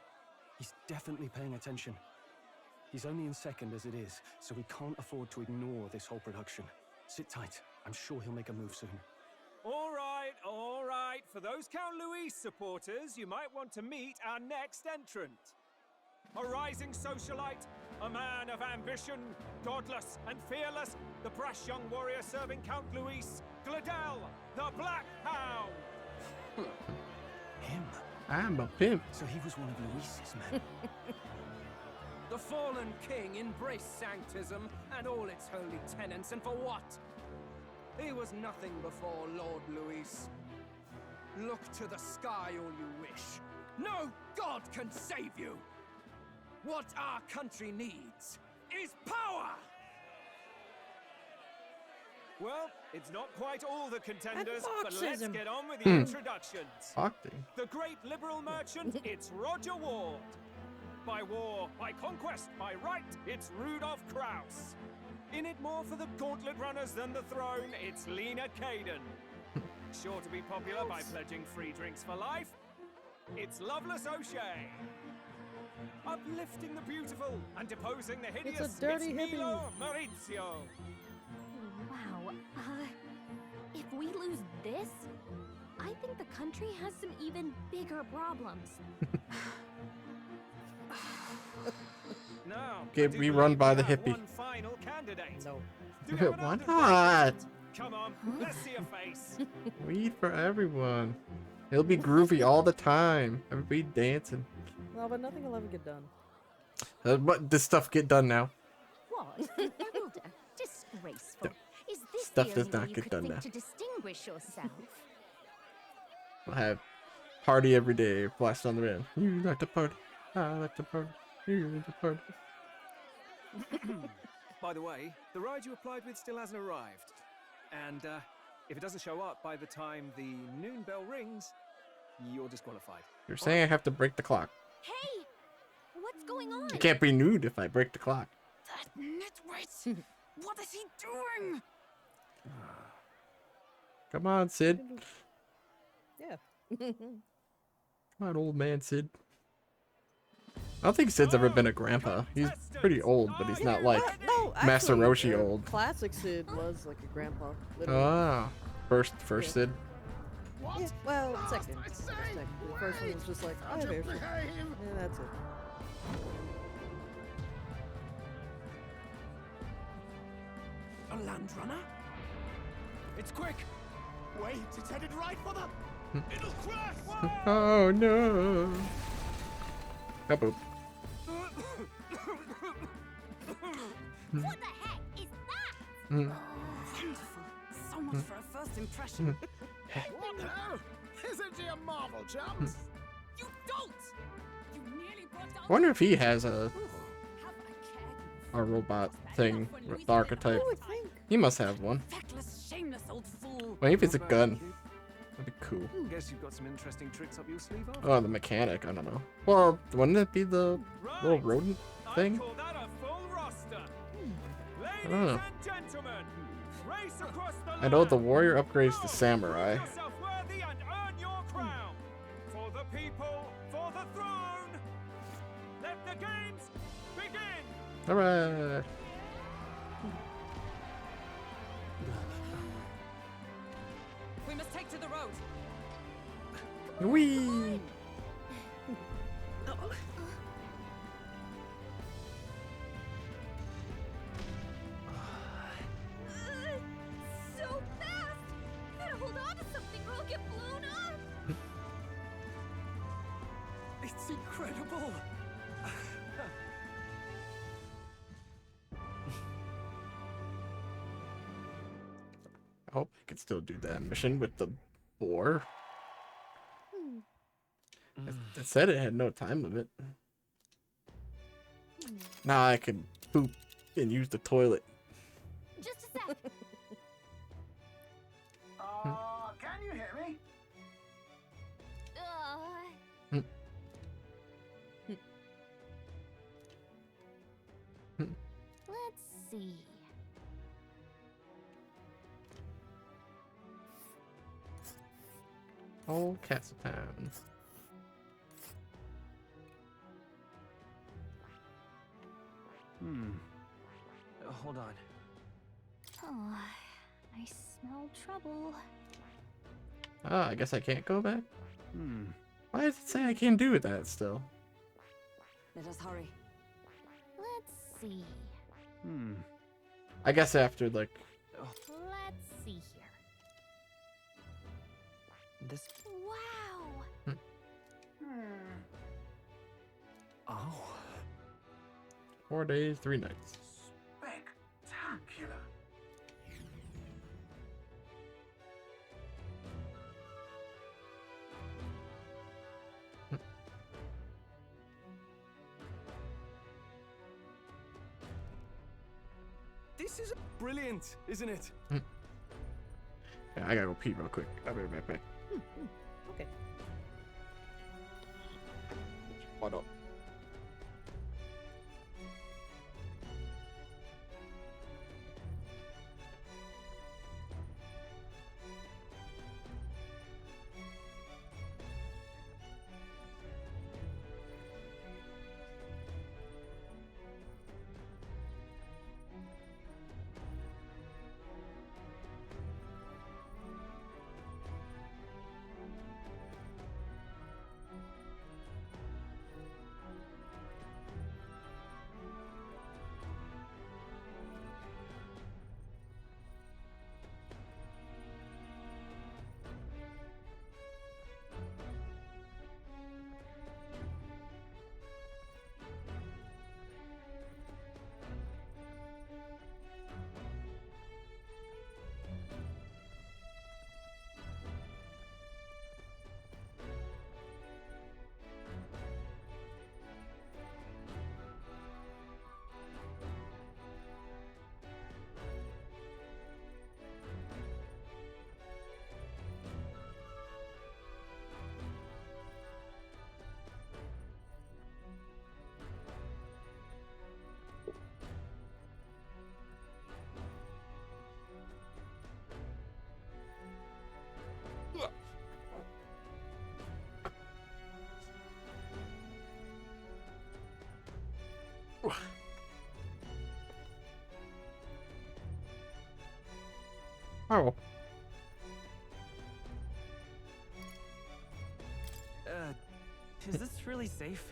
He's definitely paying attention. He's only in second as it is, so we can't afford to ignore this whole production. Sit tight. I'm sure he'll make a move soon. All right, all right. For those Count Luis supporters, you might want to meet our next entrant. A rising socialite, a man of ambition, godless and fearless, the brash young warrior serving Count Luis, Gladel, the Black Hound. Him? I'm a pimp. So he was one of Luis's men. The fallen king embraced sanctism and all its holy tenets, and for what? He was nothing before Lord Luis. Look to the sky all you wish. No god can save you! What our country needs is power! Well, it's not quite all the contenders, but let's Marxism. get on with the introductions. Fucking. The great liberal merchant, it's Roger Ward. By war, by conquest, by right, it's Rudolph Kraus. In it more for the gauntlet runners than the throne, it's Lena Caden. Sure to be popular by pledging free drinks for life, it's Loveless O'Shea. Uplifting the beautiful and deposing the hideous, It's a dirty Milo hippie. Maurizio. Wow. If we lose this, I think the country has some even bigger problems. Now, Get I do rerun believe by we the have hippie. one final candidate. No. Do we have an Why undertaker? not? Come on, let's see a face. Weed for everyone. It'll be groovy all the time. Everybody dancing. No, but nothing will ever get done. What this stuff get done now? What? Elder, disgraceful. Is this Stuff the does only not way you get could done think now. to distinguish yourself? We'll have party every day. Blast on the band. You like to party. I like to party. You like to party. By the way, the ride you applied with still hasn't arrived. And if it doesn't show up by the time the noon bell rings, you're disqualified. You're saying I have to break the clock. Hey! What's going on? I can't be nude if I break the clock. That nitwit! What is he doing? Come on, Sid. Yeah. Come on, old man Sid. I don't think Sid's ever been a grandpa. He's pretty old, but he's not like No, Master actually, Roshi old. Classic Sid was like a grandpa. Literally. Ah, first Yeah. Sid. Yeah, well, second. Second. The first one was just like, I have airship. And that's it. A land runner? It's quick! Wait, it's headed right for the... It'll crash! Oh no. Kaboom. What the heck is that? Mm. Wonderful. So much for a first impression. What now? Isn't he a marvel, chums? You don't! You nearly brought down I wonder if he has a Have I cared? robot thing with the archetype. I think. He must have one. Feckless, shameless old fool. Well, if it's a What about gun, you, kid? that'd be cool. Guess you've got some interesting tricks up your sleeve, after. Oh, the mechanic. I don't know. Well, wouldn't it be the little rodent I thing? call that a full roster. I don't know. Ladies and gentlemen, race across the I know the land. warrior upgrades to Go, samurai. prove yourself worthy and earn your crown. For the people, for the throne. Let the games begin. Alright. We must take to the road. Whee! So fast! Gotta hold on to something or I'll get blown up! It's incredible! I hope I can still do that mission with the boar. It said it had no time limit. Now I can poop and use the toilet. Just a sec! Can you hear me? Let's see. Old Castle Town. Hold on. Oh, I smell trouble. Ah, I guess I can't go back. Hmm. Why does it say I can't do that still? Let us hurry. Let's see. I guess after like. Let's see here. This. Wow. Oh. 4 days, 3 nights. Spectacular. This is brilliant, isn't it? Yeah, I gotta go pee real quick. I'll be right back. Okay. What up? Oh. Is this really safe?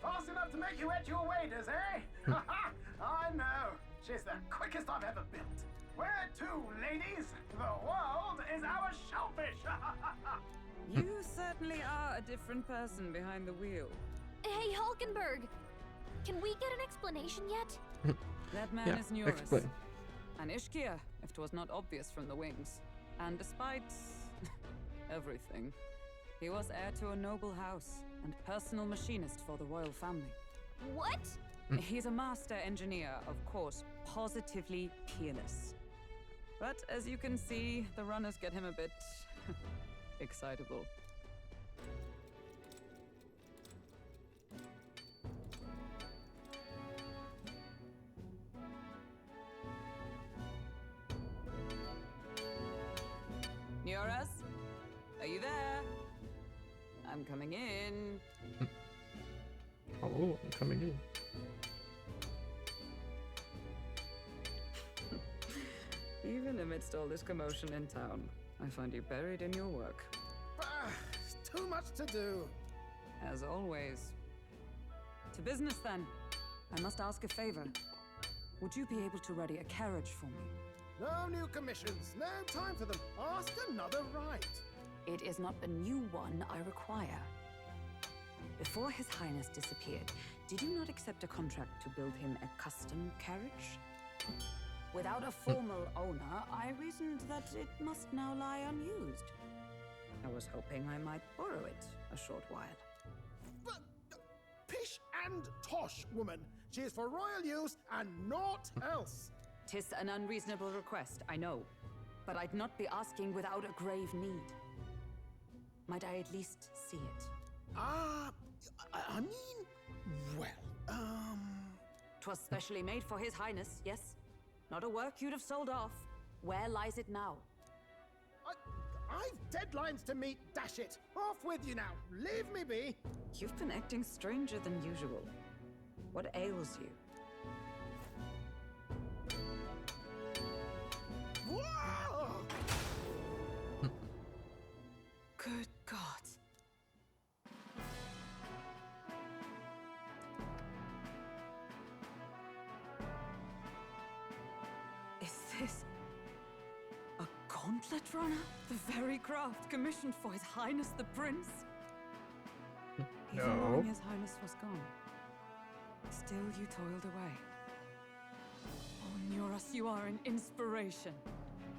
Fast enough to make you eat your waders, eh? I know. She's the quickest I've ever built. Where to, ladies? The world is our shellfish. You certainly are a different person behind the wheel. Hey, Hulkenberg! Can we get an explanation yet? That man Yeah, is Neurus. explain. An Ishkia, if 'twas not obvious from the wings. And despite everything, he was heir to a noble house and personal machinist for the royal family. What? He's a master engineer, of course, positively peerless. But as you can see, the runners get him a bit excitable. Neurus? Are you there? I'm coming in. Oh, I'm coming in. Even amidst all this commotion in town, I find you buried in your work. Too much to do. As always. To business then. I must ask a favor. Would you be able to ready a carriage for me? No new commissions. No time for them. Ask another right. It is not a new one I require. Before His Highness disappeared, did you not accept a contract to build him a custom carriage? Without a formal owner, I reasoned that it must now lie unused. I was hoping I might borrow it a short while. But, pish and tosh, woman. She is for royal use and naught else. 'Tis an unreasonable request, I know. But I'd not be asking without a grave need. Might I at least see it? I mean, well, 'Twas specially made for His Highness, yes? Not a work you'd have sold off. Where lies it now? I've deadlines to meet, dash it. Off with you now. Leave me be. You've been acting stranger than usual. What ails you? Whoa! Good God. Gauntlet Runner? The very craft commissioned for His Highness the Prince? Even No. knowing His Highness was gone, still you toiled away. Oh, Nuras, you are an inspiration.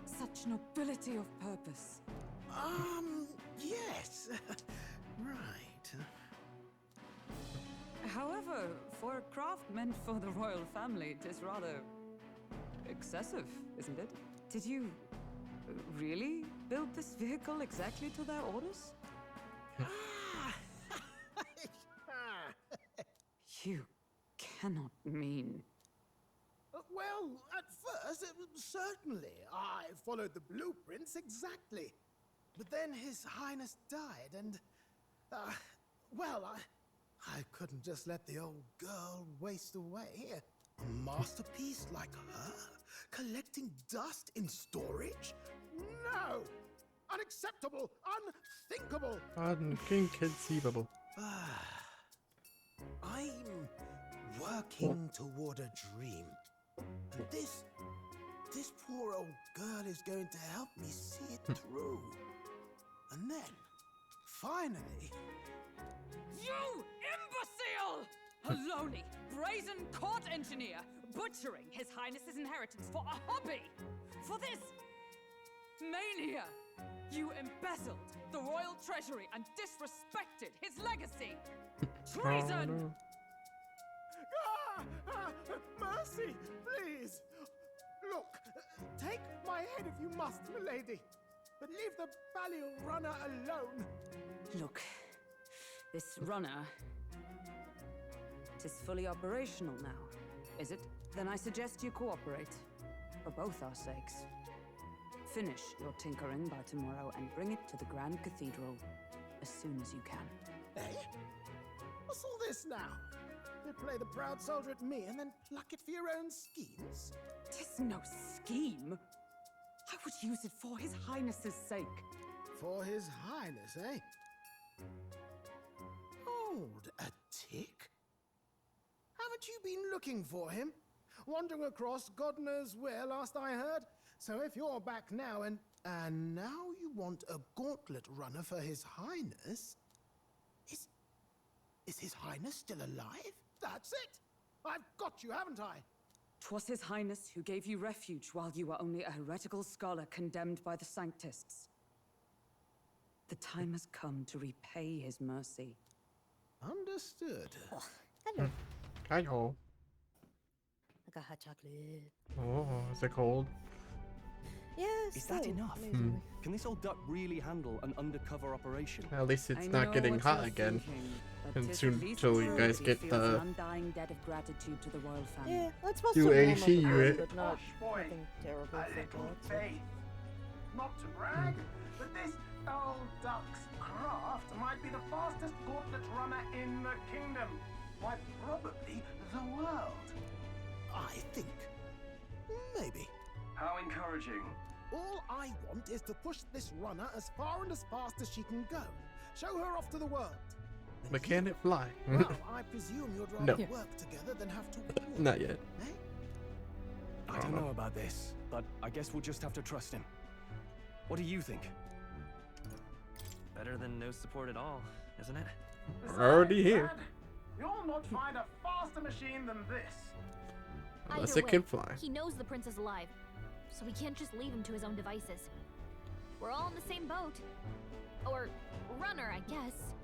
Such nobility of purpose. Yes. Right. However, for a craft meant for the royal family, it is rather excessive, isn't it? Did you really build this vehicle exactly to their orders? You cannot mean... Well, at first, certainly. I followed the blueprints exactly. But then His Highness died, and... well, I couldn't just let the old girl waste away. A masterpiece like her? Collecting dust in storage? No! Unacceptable! Unthinkable! Inconceivable. I'm working toward a dream. And this poor old girl is going to help me see it through. And then, finally... You imbecile! A lowly, brazen court engineer butchering His Highness's inheritance for a hobby! For this mania! You embezzled the royal treasury and disrespected his legacy! Treason! Mercy, please! Look, take my head if you must, milady. But leave the Balliol runner alone. Look, this runner... It is fully operational now, is it? Then I suggest you cooperate, for both our sakes. Finish your tinkering by tomorrow and bring it to the Grand Cathedral as soon as you can. Eh? What's all this now? You play the proud soldier at me and then pluck it for your own schemes? 'Tis no scheme. I would use it for His Highness's sake. For His Highness, eh? Hold a tick. Haven't you been looking for him? Wandering across God knows where last I heard? So if you're back now and now you want a gauntlet runner for His Highness? Is His Highness still alive? That's it! I've got you, haven't I? 'Twas His Highness who gave you refuge while you were only a heretical scholar condemned by the Sanctists. The time has come to repay His mercy. Understood. Oh, hello. Hi-ho. I got hot chocolate. Oh, is it cold? Yes. Is that enough? Can this old duck really handle an undercover operation? At least it's I not know getting what hot you're again. thinking, but And 'tis soon at least till you true guys that get he feels the... an undying debt of gratitude to the royal family. Yeah, that's supposed Do to be AC normal, you but not boy. nothing terrible. A thank little God, so. faith. Not to brag, but this old duck's craft might be the fastest gauntlet runner in the kingdom. Quite probably the world. I think. Maybe. How encouraging. All I want is to push this runner as far and as fast as she can go. Show her off to the world. But can it fly? Well, I presume you'd No. rather work together than have to war. Not yet. Eh? I don't know about this, but I guess we'll just have to trust him. What do you think? Better than no support at all, isn't it? We're already here. Lad, you'll not find a faster machine than this. Unless Either it can way, fly. He knows the prince is alive, so we can't just leave him to his own devices. We're all in the same boat. Or runner, I guess.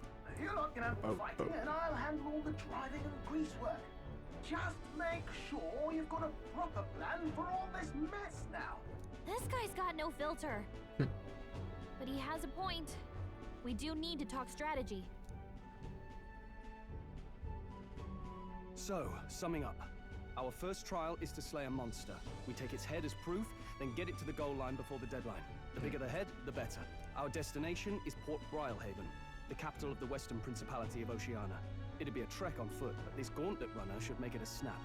You're not gonna fight me, and I'll handle all the driving and grease work. Just make sure you've got a proper plan for all this mess now. This guy's got no filter. But he has a point. We do need to talk strategy. So, summing up. Our first trial is to slay a monster. We take its head as proof, then get it to the goal line before the deadline. The bigger the head, the better. Our destination is Port Brilehaven, the capital of the Western Principality of Oceania. It'd be a trek on foot, but this gauntlet runner should make it a snap.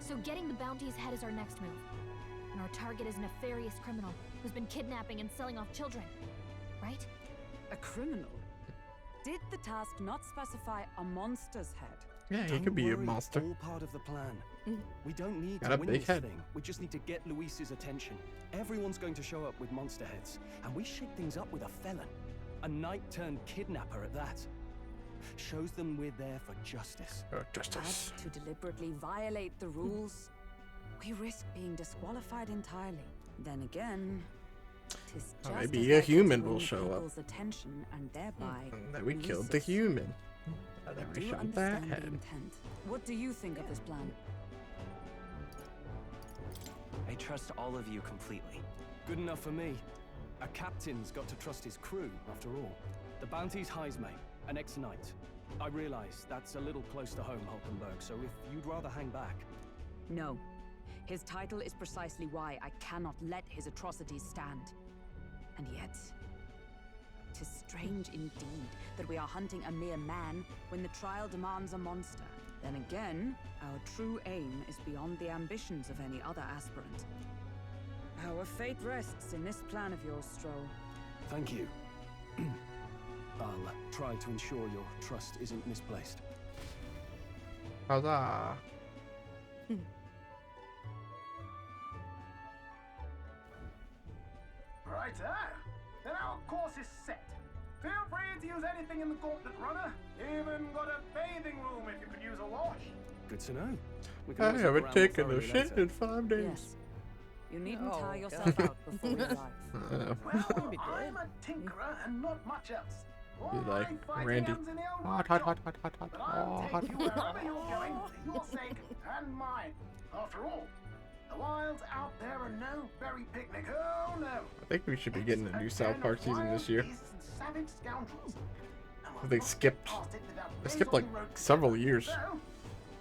So getting the bounty's head is our next move. And our target is a nefarious criminal who's been kidnapping and selling off children. Right? A criminal? Did the task not specify a monster's head? Yeah, he Don't could be a worry, monster. All part of the plan. We don't need Got to a win big this head. thing. We just need to get Luis's attention. Everyone's going to show up with monster heads, and we shake things up with a felon. A knight-turned-kidnapper at that. Shows them we're there for justice. Justice. But to deliberately violate the rules, we risk being disqualified entirely. Then again, 'tis just Maybe as a likely human to will win show up. people's attention and thereby That we killed the Luis's. human. I That we do shot that understand the head. intent. What do you think of this plan? I trust all of you completely. Good enough for me. A captain's got to trust his crew, after all. The bounty's Heisme, an ex-knight. I realize that's a little close to home, Hulkenberg, so if you'd rather hang back... No. His title is precisely why I cannot let his atrocities stand. And yet, 'tis strange indeed that we are hunting a mere man when the trial demands a monster. Then again, our true aim is beyond the ambitions of any other aspirant. Our fate rests in this plan of yours, Stroll. Thank you. I'll try to ensure your trust isn't misplaced. Huzzah. Righto. Then our course is set. Feel free to use anything in the gauntlet runner. Even got a bathing room if you could use a wash. Good to know. We I always look haven't around taken more a thoroughly shit later. in 5 days. Yes. You needn't Oh, tire God. yourself out before we arrive. Well, I'm a tinkerer and not much else. All Be like, my fighting Randy. ends in the old Hot, workshop. hot, hot, hot, hot, But hot. I'll Oh, take hot. you wherever you're going for your sake and mine. After all, the wilds out there are no berry picnic. Oh no. I think we should be getting a new South Park season this year. Beasts and savage scoundrels. They skipped like several years. So,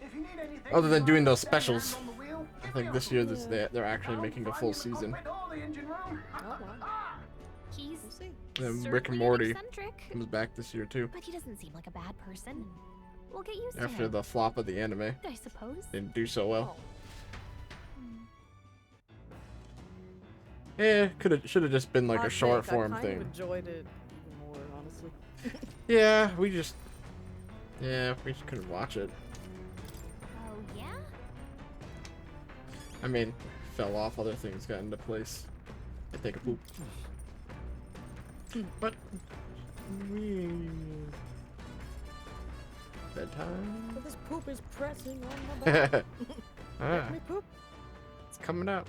if you need anything, Other than doing those lay your specials. hand on the wheel, I give think me a this year they're actually I'll making a find full you the season. cockpit or the engine room. He's And certainly Rick and Morty eccentric, comes back this year too. but he doesn't seem like a bad person. We'll get used to After him, the flop of the anime. I suppose. Didn't do so well. Yeah, should have just been like a short form I kind thing. of enjoyed it even more, honestly. Yeah, we just couldn't watch it. Oh, yeah? I mean, fell off, other things got into place. I take a poop. But bedtime. But this poop is pressing on my back. Ah, Let me poop. it's coming out.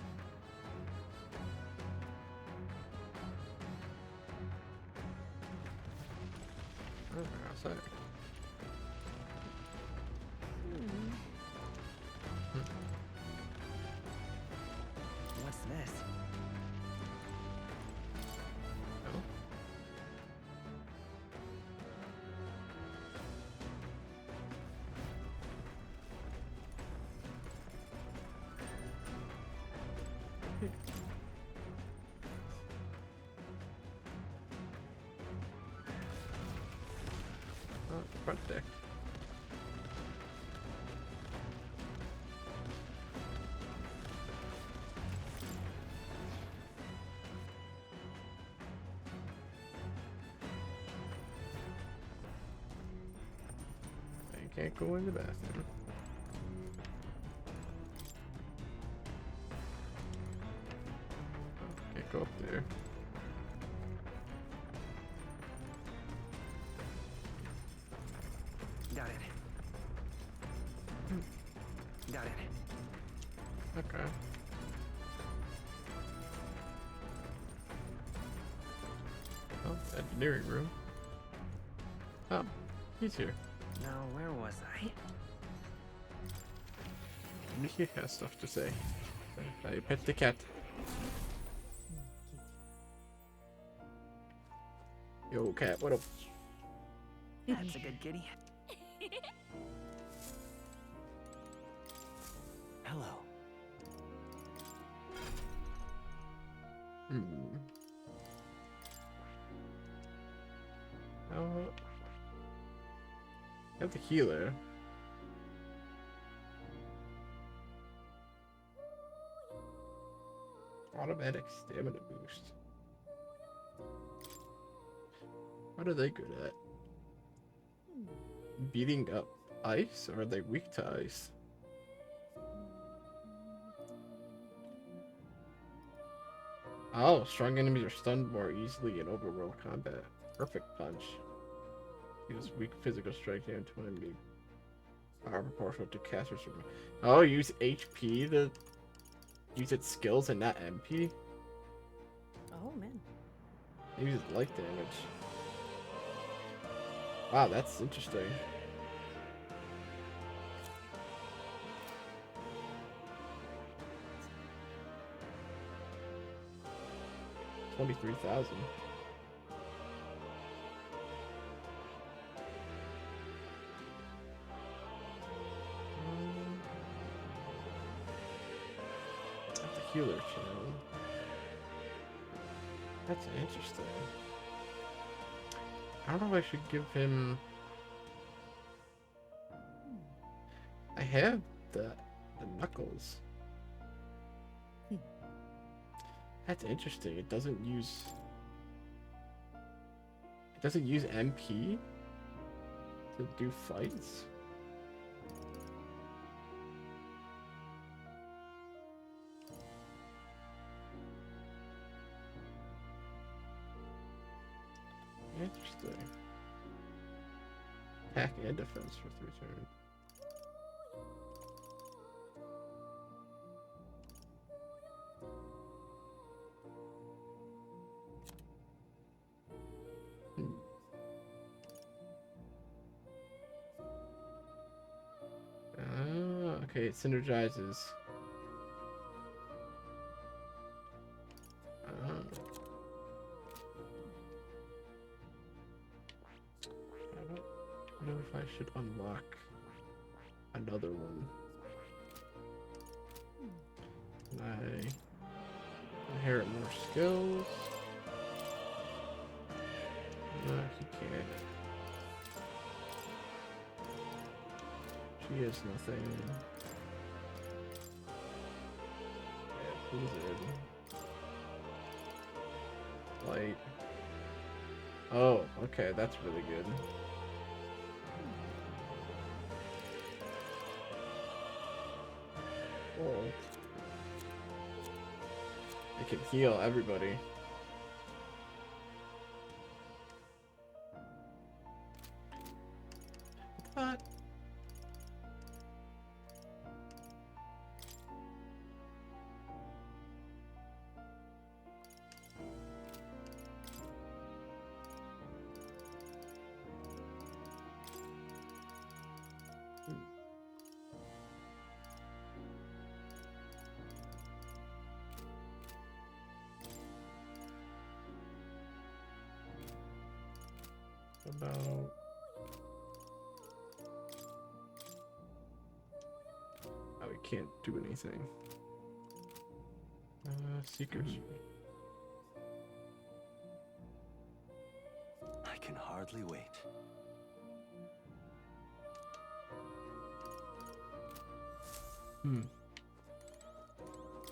Oh, outside. What's this? No. Oh, front deck. I can't go in the bathroom. Can't go up there. Got it. Got it. Okay. Oh, engineering room. Oh, he's here. Now, where was I? Mickey has stuff to say. I pet the cat. Yo, cat, what up? That's a good kitty. Hello. Hmm. Oh. I have the healer. Automatic stamina boost. What are they good at? Beating up ice, or are they weak to ice? Oh, strong enemies are stunned more easily in overworld combat. Perfect punch. Use weak physical strike down to an enemy. Power proportional to caster's. Oh, use HP to use its skills and not MP? Oh, man. It uses light damage. Wow, that's interesting. $23,000. That's a healer channel. That's interesting. I don't know if I should give him... I have the knuckles. That's interesting. It doesn't use MP to do fights. Interesting. Attack and defense for 3 turns. Okay, it synergizes. I don't know if I should unlock another one. I inherit more skills. No, he can't. She has nothing. Blizzard. Light. Oh, okay, that's really good. Oh. I can heal everybody. What? About oh, we can't do anything. Seekers. I can hardly wait.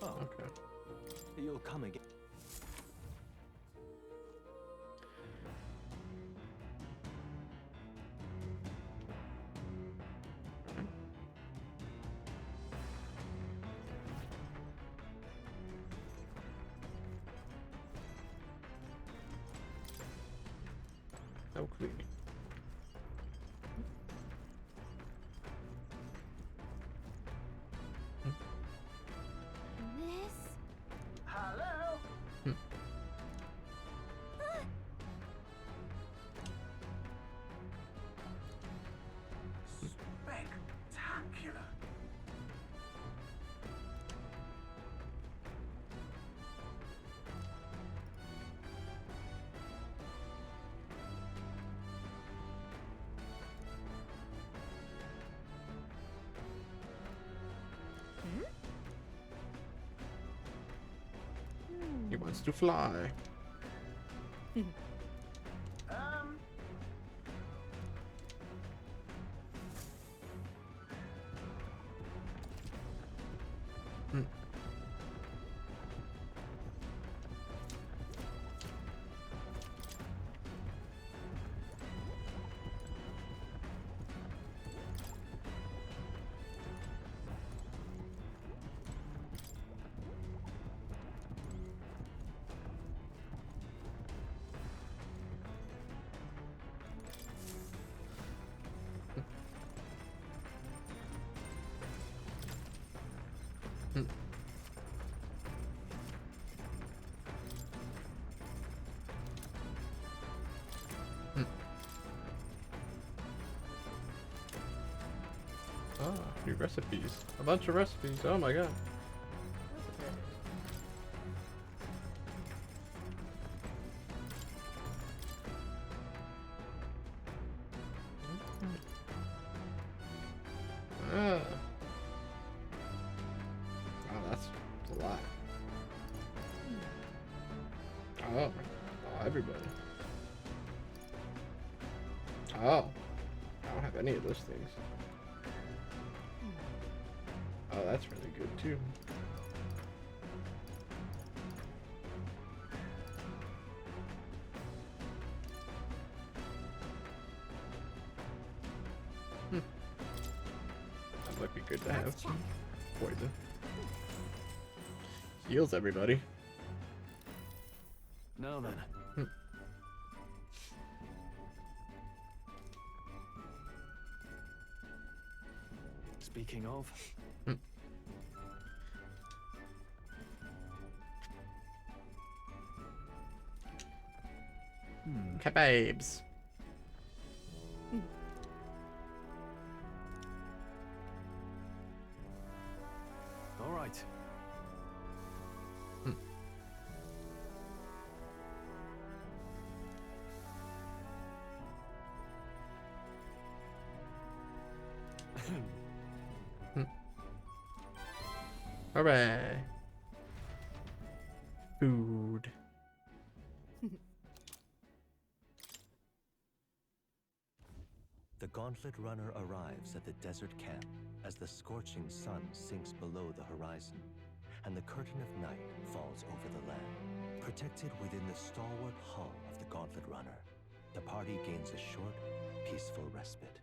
Oh, okay. You'll come again. So clean. Miss? Hello? Spectacular. He wants to fly. recipes. A bunch of recipes. Oh my god. Ah. Oh, that's a lot. Oh, everybody. Oh, I don't have any of those things. Oh, that's really good too. That might be good to have. Poison. Heals everybody. Now then. Speaking of. Kebabs. All right. Hooray. Food. The Gauntlet Runner arrives at the desert camp as the scorching sun sinks below the horizon, and the curtain of night falls over the land. Protected within the stalwart hull of the Gauntlet Runner, the party gains a short, peaceful respite.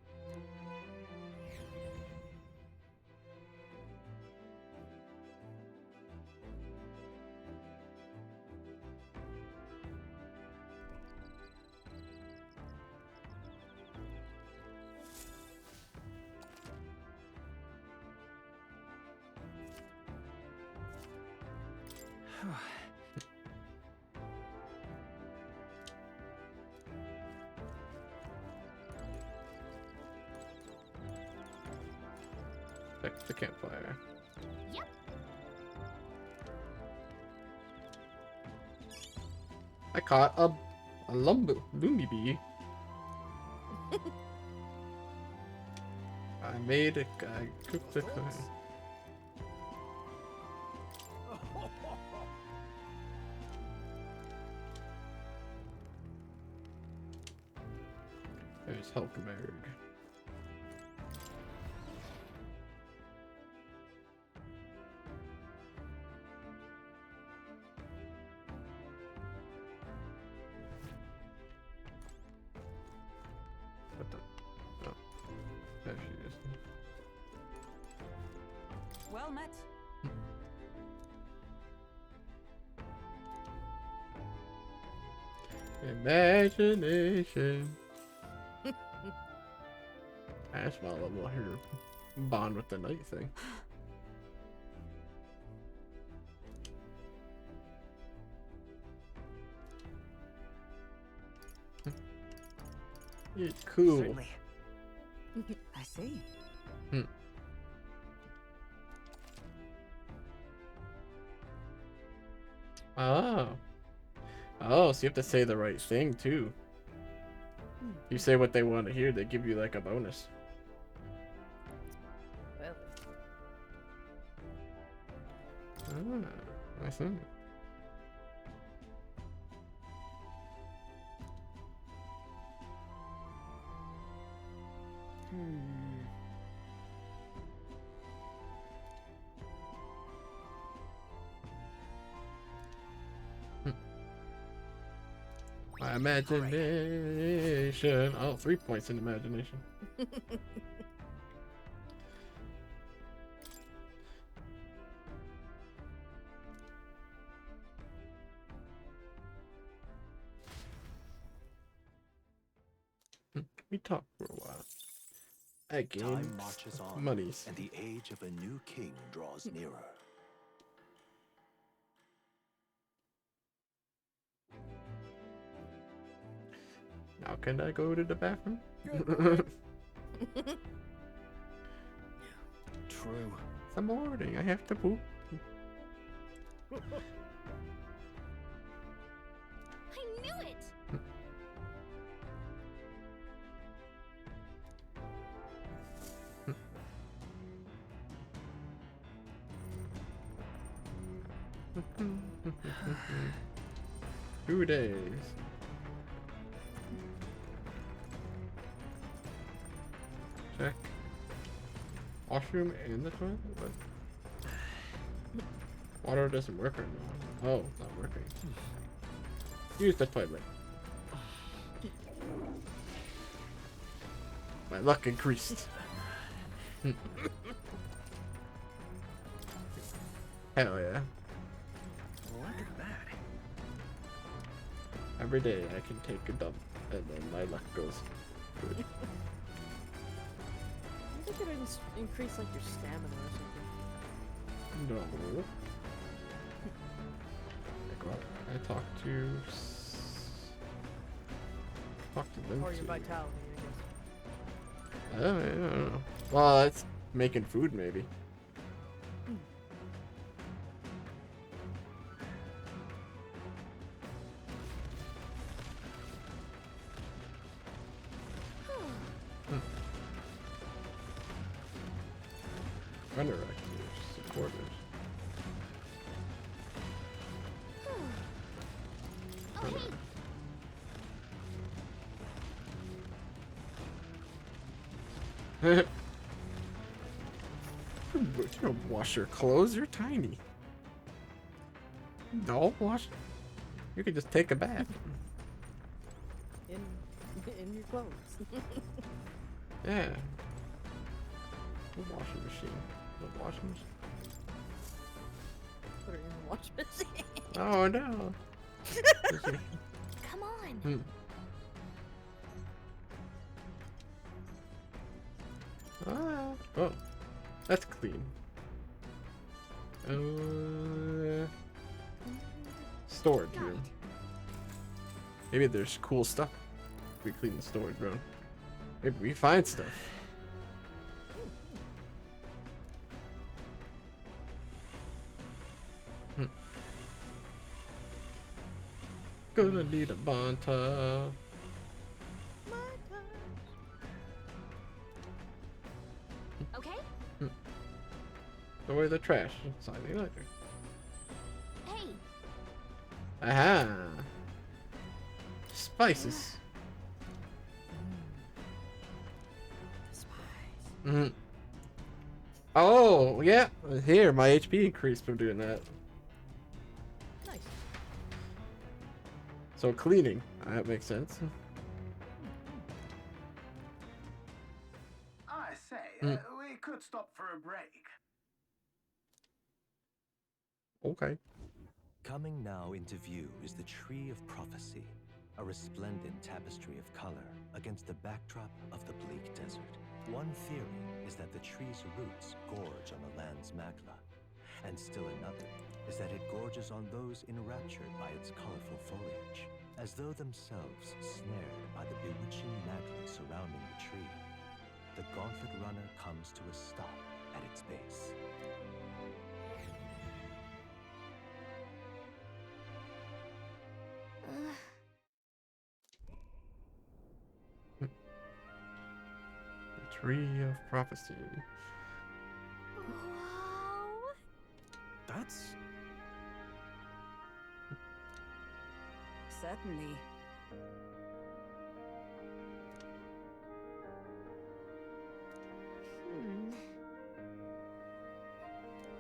Check the campfire. Yep. I caught a loomy bee. I cooked the cooking. There's Hulkenberg. What the? Oh, there she is. Well met. Imagination. That's my level here. Bond with the night thing. It's cool. Certainly. I see. Oh. Oh, so you have to say the right thing too. You say what they want to hear, they give you like a bonus. Well. Ah, I see. My imagination. Oh, 3 points in imagination. We talked for a while. I gained Time marches on, monies. and the age of a new king draws nearer. Now can I go to the bathroom? true. It's the morning. I have to poop. I knew it! 2 days. Check. Washroom and the toilet? What? Water doesn't work right now. Oh, it's not working. Use the toilet. My luck increased. Hell yeah. Look at that. Every day I can take a dump and then my luck goes good. I think it would increase like your stamina or something. No. I talked to them Or your too. vitality, I I don't know. Well, that's making food maybe. Runner actors, supporters. You don't wash your clothes, you're tiny. No, wash. You can just take a bath. In your clothes. Yeah. The washing machine. The washing machine. Put her in the wash machine. Oh no. Come on. Hmm. Oh, that's clean. Storage room. Maybe there's cool stuff. We clean the storage room. Maybe we find stuff. Gonna need a montage. Okay? Throw away the trash. Signing later. Hey! Aha! Spices. Mm. Oh, yeah. Here, my HP increased from doing that. Nice. So cleaning. That makes sense. I say, we could stop for a break. Okay. Coming now into view is the Tree of Prophecy, a resplendent tapestry of color against the backdrop of the bleak desert. One theory is that the tree's roots gorge on the land's magla, and still another is that it gorges on those enraptured by its colorful foliage, as though themselves snared by the bewitching magla surrounding the tree. The Gauntlet Runner comes to a stop at its base. Tree of Prophecy. Wow. That's... Certainly.